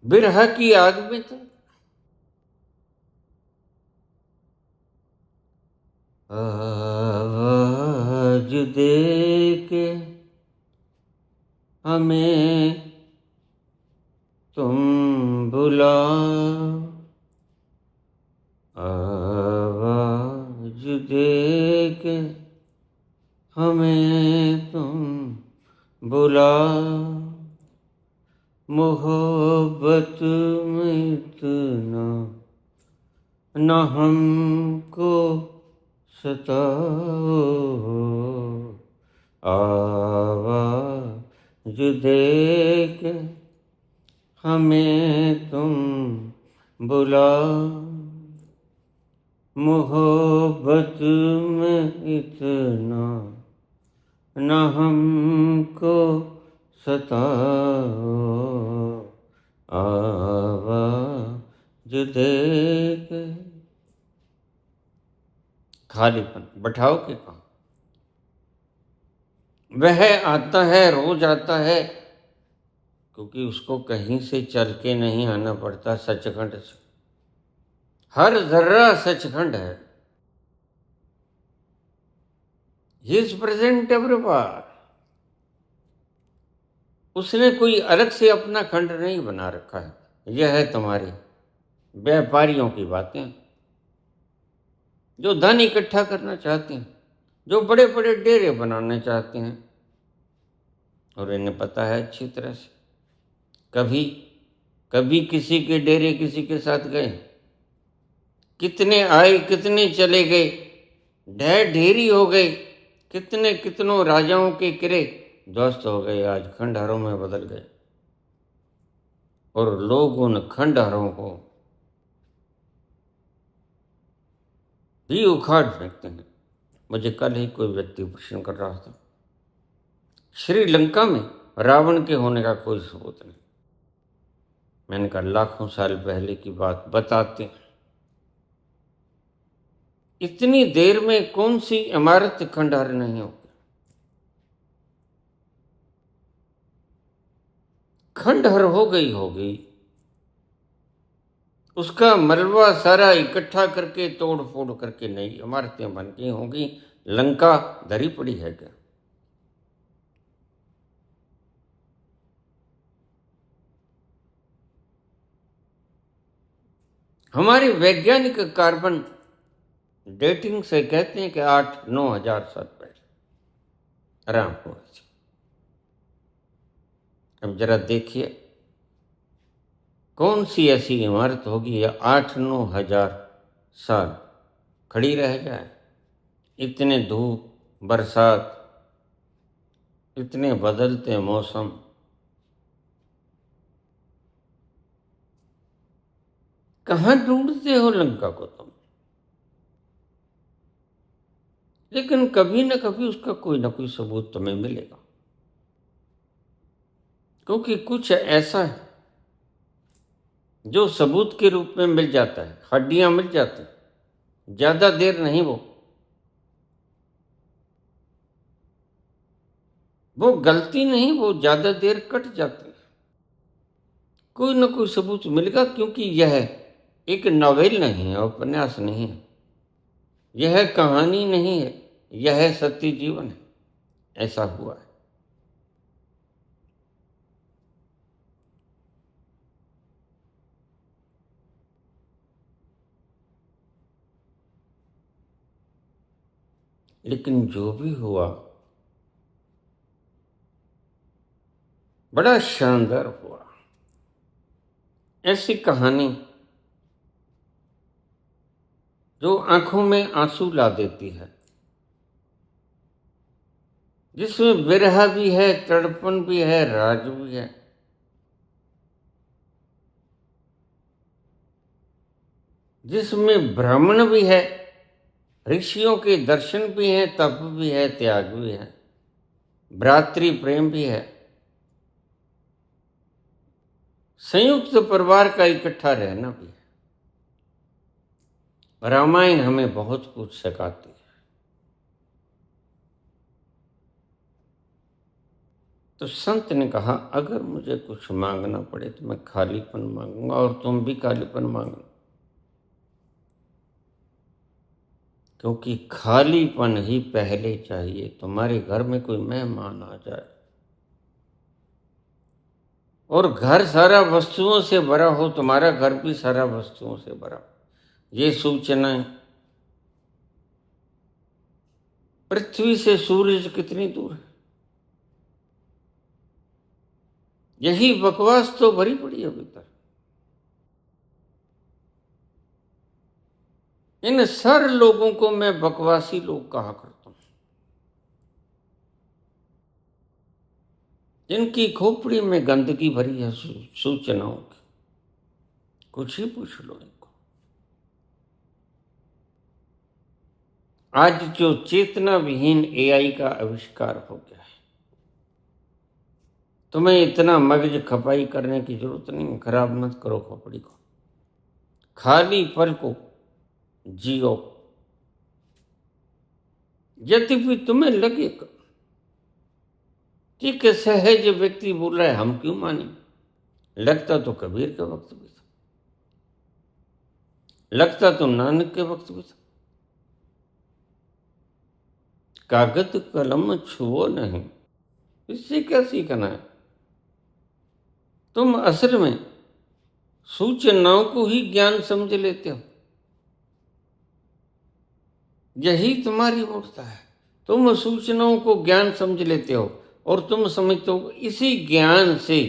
बिरहा की आग में तो आवाज दे के हमें तुम बुलाओ, आवाज दे के हमें तुम बुलाओ, मोहब्बत में इतना न हमको सताओ, आवाज दे के हमें तुम बुलाओ, मोहब्बत में इतना न हमको सताओ, आवाज दे के। खालीपन बैठाओ के कहा, वह आता है, रोज आता है, क्योंकि उसको कहीं से चल के नहीं आना पड़ता, सचखंड से। हर जर्रा सचखंड है। He is present everywhere. उसने कोई अलग से अपना खंड नहीं बना रखा है। यह है तुम्हारी व्यापारियों की बातें, जो धन इकट्ठा करना चाहते हैं, जो बड़े बड़े डेरे बनाने चाहते हैं, और इन्हें पता है अच्छी तरह से, कभी कभी किसी के डेरे किसी के साथ गए, कितने आए कितने चले गए, ढेर ढेरी हो गए, कितने कितनों राजाओं के किले ध्वस्त हो गए, आज खंडहरों में बदल गए, और लोग उन खंडहरों को भी उखाड़ फेंकते हैं। मुझे कल ही कोई व्यक्ति प्रश्न कर रहा था, श्रीलंका में रावण के होने का कोई सबूत नहीं। मैंने कहा लाखों साल पहले की बात बताते हैं, इतनी देर में कौन सी इमारत खंडहर नहीं होगी? खंडहर हो गई होगी, उसका मलबा सारा इकट्ठा करके तोड़ फोड़ करके नई इमारतें बन गई होंगी। लंका धरी पड़ी है क्या? हमारे वैज्ञानिक कार्बन डेटिंग से कहते हैं कि 8-9 हजार साल पहले आराम हुआ थी। अब जरा देखिए कौन सी ऐसी इमारत होगी या 8-9 हजार साल खड़ी रह जाए। इतने धूप, बरसात, इतने बदलते मौसम, कहाँ ढूंढते हो लंका को तुम? लेकिन कभी न कभी उसका कोई ना कोई सबूत तुम्हें मिलेगा, क्योंकि कुछ ऐसा है जो सबूत के रूप में मिल जाता है। हड्डियां मिल जाती, ज्यादा देर नहीं, वो गलती नहीं, वो ज्यादा देर कट जाती है। कोई ना कोई सबूत मिलेगा, क्योंकि यह एक नॉवेल नहीं है, उपन्यास नहीं है, यह कहानी नहीं है, यह सत्य जीवन है। ऐसा हुआ है। लेकिन जो भी हुआ बड़ा शानदार हुआ। ऐसी कहानी जो आंखों में आंसू ला देती है, जिसमें विरह भी है, तड़पन भी है, राज भी है, जिसमें भ्रमण भी है, ऋषियों के दर्शन भी हैं, तप भी है, त्याग भी है, भ्रातृ प्रेम भी है, संयुक्त परिवार का इकट्ठा रहना भी है। रामायण हमें बहुत कुछ सिखाती है। तो संत ने कहा, अगर मुझे कुछ मांगना पड़े तो मैं खालीपन मांगूंगा, और तुम भी खालीपन मांगना, क्योंकि खालीपन ही पहले चाहिए। तुम्हारे घर में कोई मेहमान आ जाए और घर सारा वस्तुओं से भरा हो, तुम्हारा घर भी सारा वस्तुओं से भरा हो। ये सूचनाएं, पृथ्वी से सूरज कितनी दूर है, यही बकवास तो भरी पड़ी है भीतर। इन सर लोगों को मैं बकवासी लोग कहा करता हूं, जिनकी खोपड़ी में गंदगी भरी है सूचनाओं की। कुछ ही पूछ लो इनको। आज जो चेतना विहीन एआई का आविष्कार हो गया है, तुम्हें इतना मगज खपाई करने की जरूरत नहीं। खराब मत करो खोपड़ी को, खाली पल को जियो। यद्यपि तुम्हें लगेगा कि सहज व्यक्ति बोल रहा है, हम क्यों माने। लगता तो कबीर के वक्त भी था, लगता तो नानक के वक्त भी था। कागज कलम छुओ नहीं, इससे क्या सीखना है। तुम असल में सूचनाओं को ही ज्ञान समझ लेते हो, यही तुम्हारी मूर्खता है। तुम सूचनाओं को ज्ञान समझ लेते हो और तुम समझते हो इसी ज्ञान से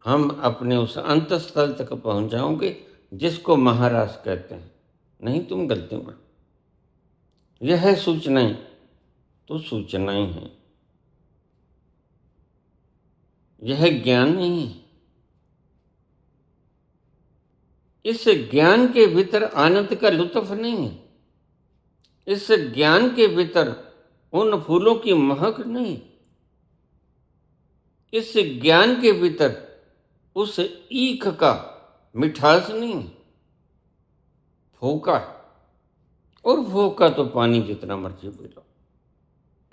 हम अपने उस अंतस्थल तक पहुंच जाओगे जिसको महाराज कहते हैं। नहीं, तुम गलती में। यह है सूचनाएं तो सूचनाएं हैं, यह ज्ञान नहीं है। इस ज्ञान के भीतर आनंद का लुत्फ नहीं है, इस ज्ञान के भीतर उन फूलों की महक नहीं, इस ज्ञान के भीतर उस ईख का मिठास नहीं। फोका है, और फोका तो पानी जितना मर्जी पी लो।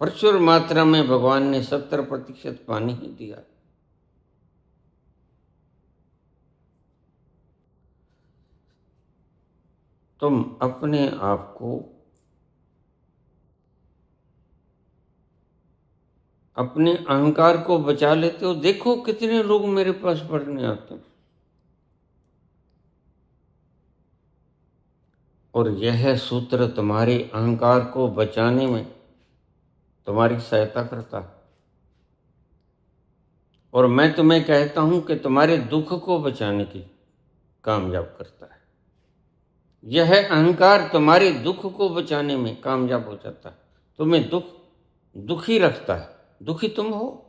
प्रचुर मात्रा में भगवान ने 70% पानी ही दिया। तुम अपने आप को, अपने अहंकार को बचा लेते हो। देखो कितने लोग मेरे पास पढ़ने आते हैं, और यह सूत्र तुम्हारे अहंकार को बचाने में तुम्हारी सहायता करता है। और मैं तुम्हें कहता हूं कि तुम्हारे दुख को बचाने की कामयाब करता है। यह अहंकार तुम्हारे दुख को बचाने में कामयाब हो जाता है, तुम्हें दुखी रखता है। दुखी तुम हो।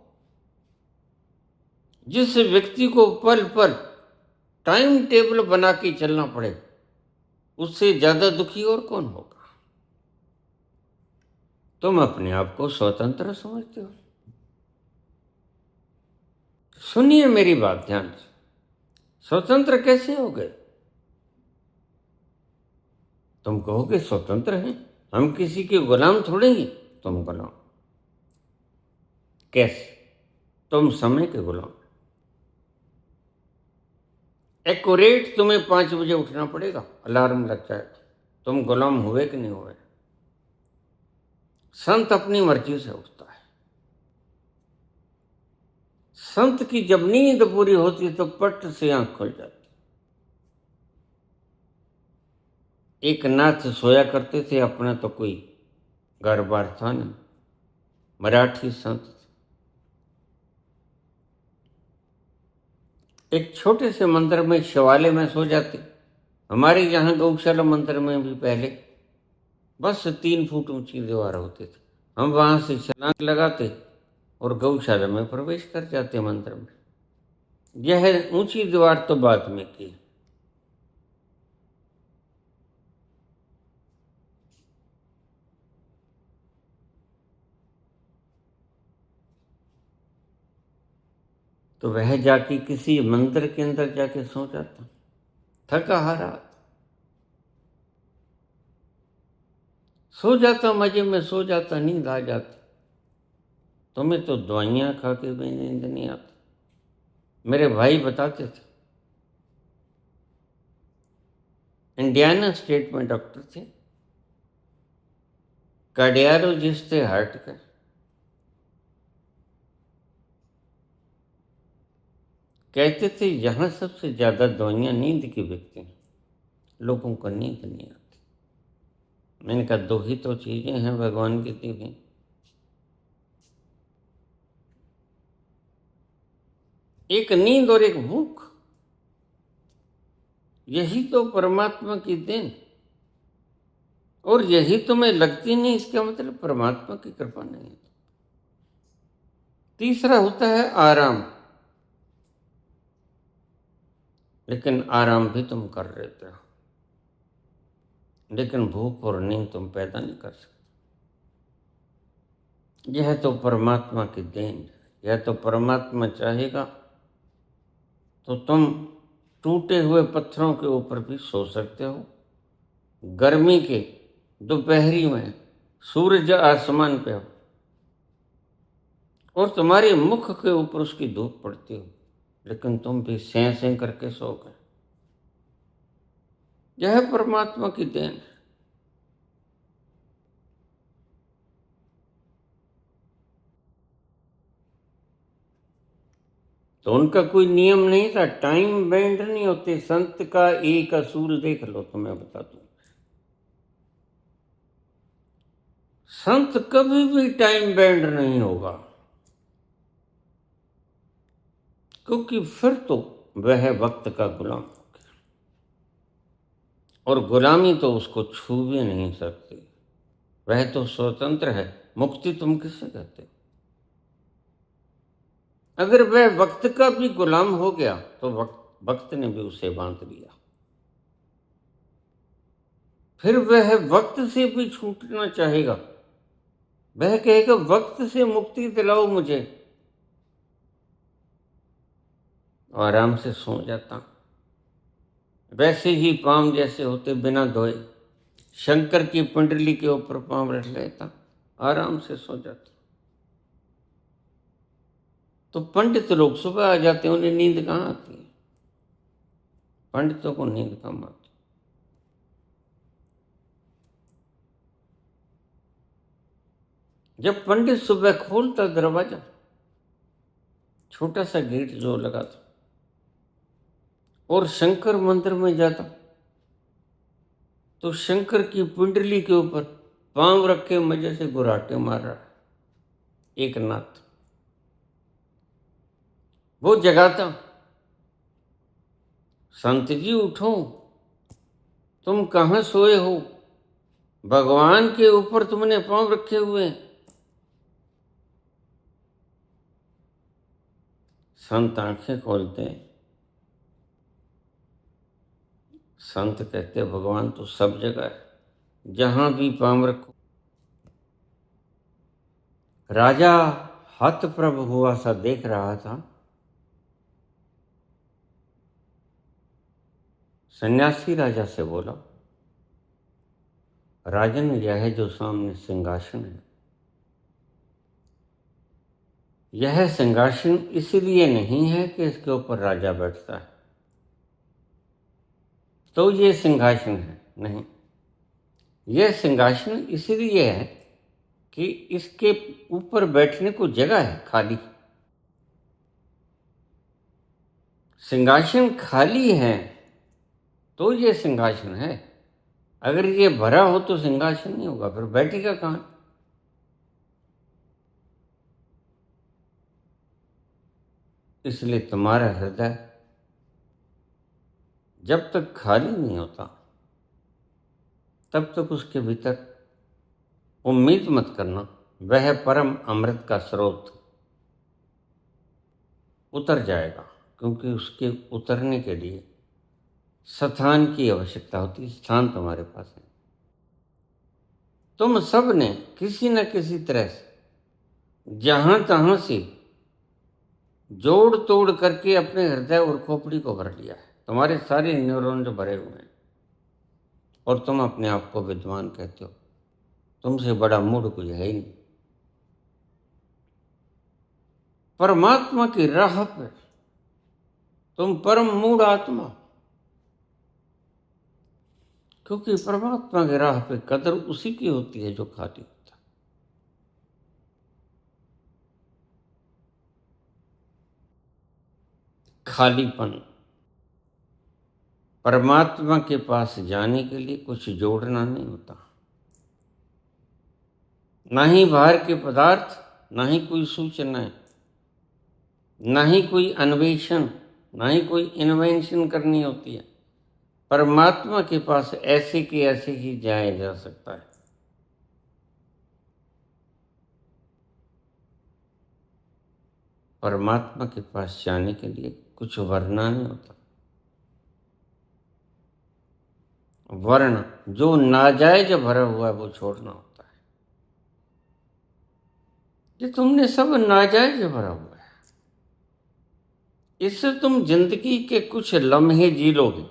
जिस व्यक्ति को पल पल टाइम टेबल बना के चलना पड़े, उससे ज्यादा दुखी और कौन होगा? तुम अपने आप को स्वतंत्र समझते हो। सुनिए मेरी बात ध्यान से। स्वतंत्र कैसे हो गए? तुम कहोगे स्वतंत्र हैं, हम किसी के गुलाम थोड़े ही। तुम गुलाम कैसे? तुम समय के गुलाम। एक्यूरेट तुम्हें 5 बजे उठना पड़ेगा, अलार्म लग जाएगा। तुम गुलाम हुए कि नहीं हुए? संत अपनी मर्जी से उठता है। संत की जब नींद पूरी होती है तो पट से आंख खुल जाती। एक नाथ सोया करते थे, अपना तो कोई घर बार था नहीं, मराठी संत थे। एक छोटे से मंदिर में शिवालय में सो जाते। हमारे यहाँ गौशाला मंदिर में भी पहले बस 3 फुट ऊंची दीवार होती थी। हम वहां से छलांग लगाते और गौशाला में प्रवेश कर जाते मंदिर में। यह ऊंची दीवार तो बाद में की। तो वह जाके किसी मंदिर के अंदर जाके सो जाता, थका हारा सो जाता, मजे में सो जाता, नींद आ जाती। तुम्हें तो दवाइयां खा के भी नींद नहीं आती। मेरे भाई बताते थे, इंडियाना स्टेट में डॉक्टर थे, कार्डियोलॉजिस्ट थे हार्ट का। कहते थे यहां सबसे ज्यादा दवाइयां नींद की बिकती हैं, लोगों को नींद नहीं आती। मैंने कहा 2 ही तो चीजें हैं भगवान की दी हुई, एक नींद और एक भूख। यही तो परमात्मा की देन। और यही तुम्हें लगती नहीं, इसका मतलब परमात्मा की कृपा नहीं है। तीसरा होता है आराम। लेकिन आराम भी तुम कर लेते हो, लेकिन भूख और नींद तुम पैदा नहीं कर सकते। यह तो परमात्मा की देन है। यह तो परमात्मा चाहेगा तो तुम टूटे हुए पत्थरों के ऊपर भी सो सकते हो। गर्मी के दोपहरी में सूरज आसमान पे हो और तुम्हारे मुख के ऊपर उसकी धूप पड़ती हो, लेकिन तुम भी सें सें करके सो गए। यह परमात्मा की देन है। तो उनका कोई नियम नहीं था, टाइम बैंड नहीं होते। संत का एक असूल देख लो, तो मैं बता दूं, संत कभी भी टाइम बैंड नहीं होगा, क्योंकि फिर तो वह वक्त का गुलाम हो गया और गुलामी तो उसको छू भी नहीं सकती। वह तो स्वतंत्र है। मुक्ति तुम किसे कहते हो? अगर वह वक्त का भी गुलाम हो गया तो वक्त ने भी उसे बांध लिया। फिर वह वक्त से भी छूटना चाहेगा। वह कहेगा वक्त से मुक्ति दिलाओ मुझे, और आराम से सो जाता। वैसे ही पांव जैसे होते बिना धोए, शंकर की पिंडली के ऊपर पांव रख लेता, आराम से सो जाता। तो पंडित लोग सुबह आ जाते हैं, उन्हें नींद कहाँ आती है? पंडितों को नींद कम आती। जब पंडित सुबह खोलता दरवाजा, छोटा सा गेट जो लगा था, और शंकर मंदिर में जाता, तो शंकर की पिंडली के ऊपर पांव रख के मजे से गुर्राटे मार रहा है एक नाथ। वो जगाता, संत जी उठो, तुम कहाँ सोए हो, भगवान के ऊपर तुमने पांव रखे हुए हैं। संत आंखें खोलते हैं, संत कहते भगवान तो सब जगह है, जहां भी पांव रखो। राजा हतप्रभ हुआ सा देख रहा था। सन्यासी राजा से बोला, राजन, यह जो सामने सिंहासन है, यह सिंहासन इसलिए नहीं है कि इसके ऊपर राजा बैठता है तो ये सिंहासन है, नहीं। यह सिंहासन इसलिए है कि इसके ऊपर बैठने को जगह है खाली। सिंहासन खाली है तो ये सिंहासन है। अगर ये भरा हो तो सिंहासन नहीं होगा, फिर बैठेगा कहाँ। इसलिए तुम्हारा हृदय जब तक खाली नहीं होता तब तक उसके भीतर उम्मीद मत करना वह परम अमृत का स्रोत उतर जाएगा, क्योंकि उसके उतरने के लिए स्थान की आवश्यकता होती है। स्थान तुम्हारे पास है। तुम सब ने किसी न किसी तरह से जहां तहां से जोड़ तोड़ करके अपने हृदय और खोपड़ी को भर लिया है। तुम्हारे सारे न्यूरॉन्स भरे हुए हैं और तुम अपने आप को विद्वान कहते हो। तुमसे बड़ा मूढ़ कोई है ही नहीं। परमात्मा की राह पर तुम परम मूढ़ आत्मा, क्योंकि परमात्मा की राह पे कदर उसी की होती है जो खाली होता है। खालीपन, परमात्मा के पास जाने के लिए कुछ जोड़ना नहीं होता, ना ही बाहर के पदार्थ, ना ही कोई सूचनाएं, ना ही कोई अन्वेषण, ना ही कोई इन्वेंशन करनी होती है। परमात्मा के पास ऐसे के ऐसे ही जाया जा सकता है। परमात्मा के पास जाने के लिए कुछ वरना नहीं होता। वर्ण जो नाजायज भरा हुआ है वो छोड़ना होता है। ये तुमने सब नाजायज भरा हुआ है, इससे तुम जिंदगी के कुछ लम्हे जी लोगे।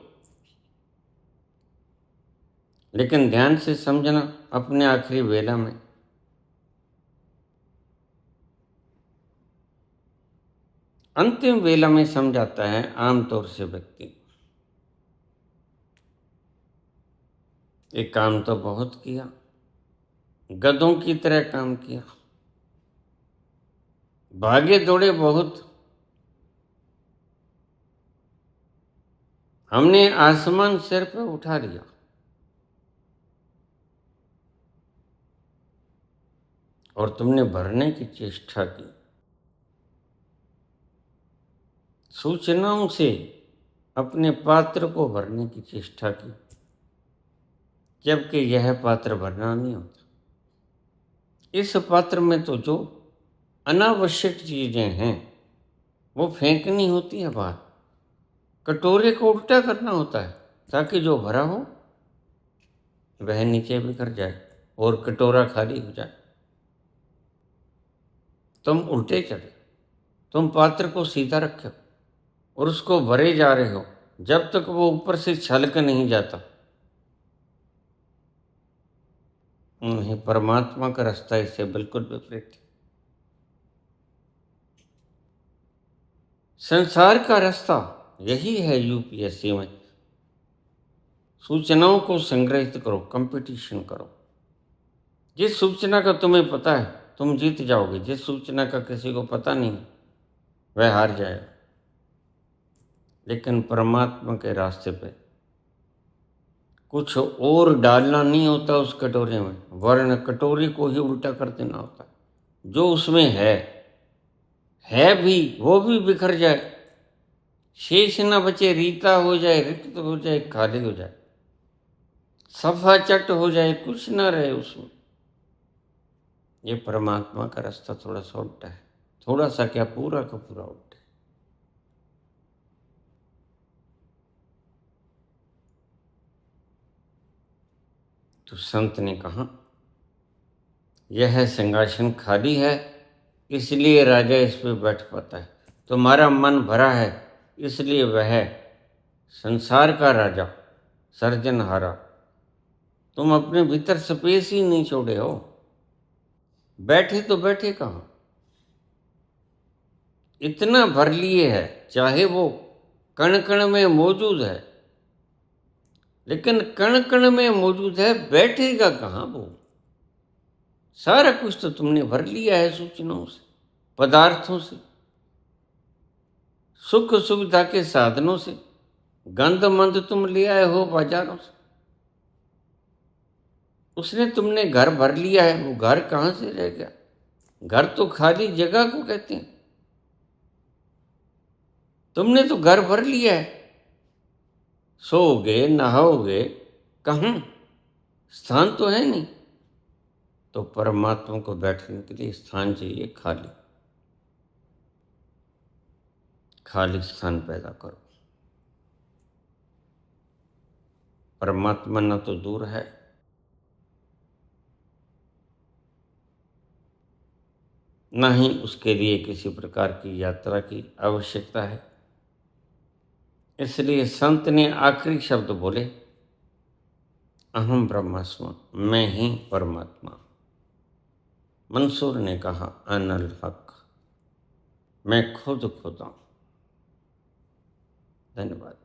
लेकिन ध्यान से समझना, अपने आखिरी वेला में अंतिम वेला में समझाता है आमतौर से व्यक्ति, एक काम तो बहुत किया, गधों की तरह काम किया, भागे दौड़े बहुत, हमने आसमान सिर पर उठा लिया, और तुमने भरने की चेष्टा की सूचनाओं से, अपने पात्र को भरने की चेष्टा की, जबकि यह पात्र भरना नहीं होता। इस पात्र में तो जो अनावश्यक चीजें हैं वो फेंकनी होती है बाहर। कटोरे को उल्टा करना होता है ताकि जो भरा हो वह नीचे बिखर जाए और कटोरा खाली हो जाए। तुम उल्टे चढ़े, तुम पात्र को सीधा रखे हो और उसको भरे जा रहे हो, जब तक वो ऊपर से छलक नहीं जाता। नहीं, परमात्मा का रास्ता इससे बिल्कुल विपरीत है। संसार का रास्ता यही है। यूपीएससी में सूचनाओं को संग्रहित करो, कंपटीशन करो। जिस सूचना का तुम्हें पता है तुम जीत जाओगे, जिस सूचना का किसी को पता नहीं वह हार जाएगा। लेकिन परमात्मा के रास्ते पे कुछ और डालना नहीं होता उस कटोरे में, वरन कटोरे को ही उल्टा कर देना होता है। जो उसमें है भी वो भी बिखर जाए, शेष न बचे, रीता हो जाए, रिक्त हो जाए, खाली हो जाए, सफा चट हो जाए, कुछ ना रहे उसमें। ये परमात्मा का रास्ता थोड़ा सा उल्टा है, थोड़ा सा क्या, पूरा का पूरा उल्टा है। तो संत ने कहा, यह सिंहासन खाली है, इसलिए राजा इस पे बैठ पाता है। तुम्हारा मन भरा है, इसलिए वह संसार का राजा, सर्जनहारा, तुम अपने भीतर स्पेस ही नहीं छोड़े हो। बैठे तो बैठे कहाँ, इतना भर लिए है, चाहे वो कण कण में मौजूद है, लेकिन कण कण में मौजूद है, बैठेगा कहाँ वो। सारा कुछ तो तुमने भर लिया है सूचनाओं से, पदार्थों से, सुख सुविधा के साधनों से, गंद मंद तुम ले आए हो बाजारों से। उसने तुमने घर भर लिया है, वो घर कहाँ से रह गया। घर तो खाली जगह को कहते हैं, तुमने तो घर भर लिया है। सोओगे नहाओगे कहाँ, स्थान तो है नहीं। तो परमात्मा को बैठने के लिए स्थान चाहिए, खाली खाली स्थान पैदा करो। परमात्मा न तो दूर है, न ही उसके लिए किसी प्रकार की यात्रा की आवश्यकता है। इसलिए संत ने आखिरी शब्द बोले, अहम ब्रह्मास्मि, मैं ही परमात्मा। मंसूर ने कहा, अनल हक, मैं खुद खुदा हूं। धन्यवाद।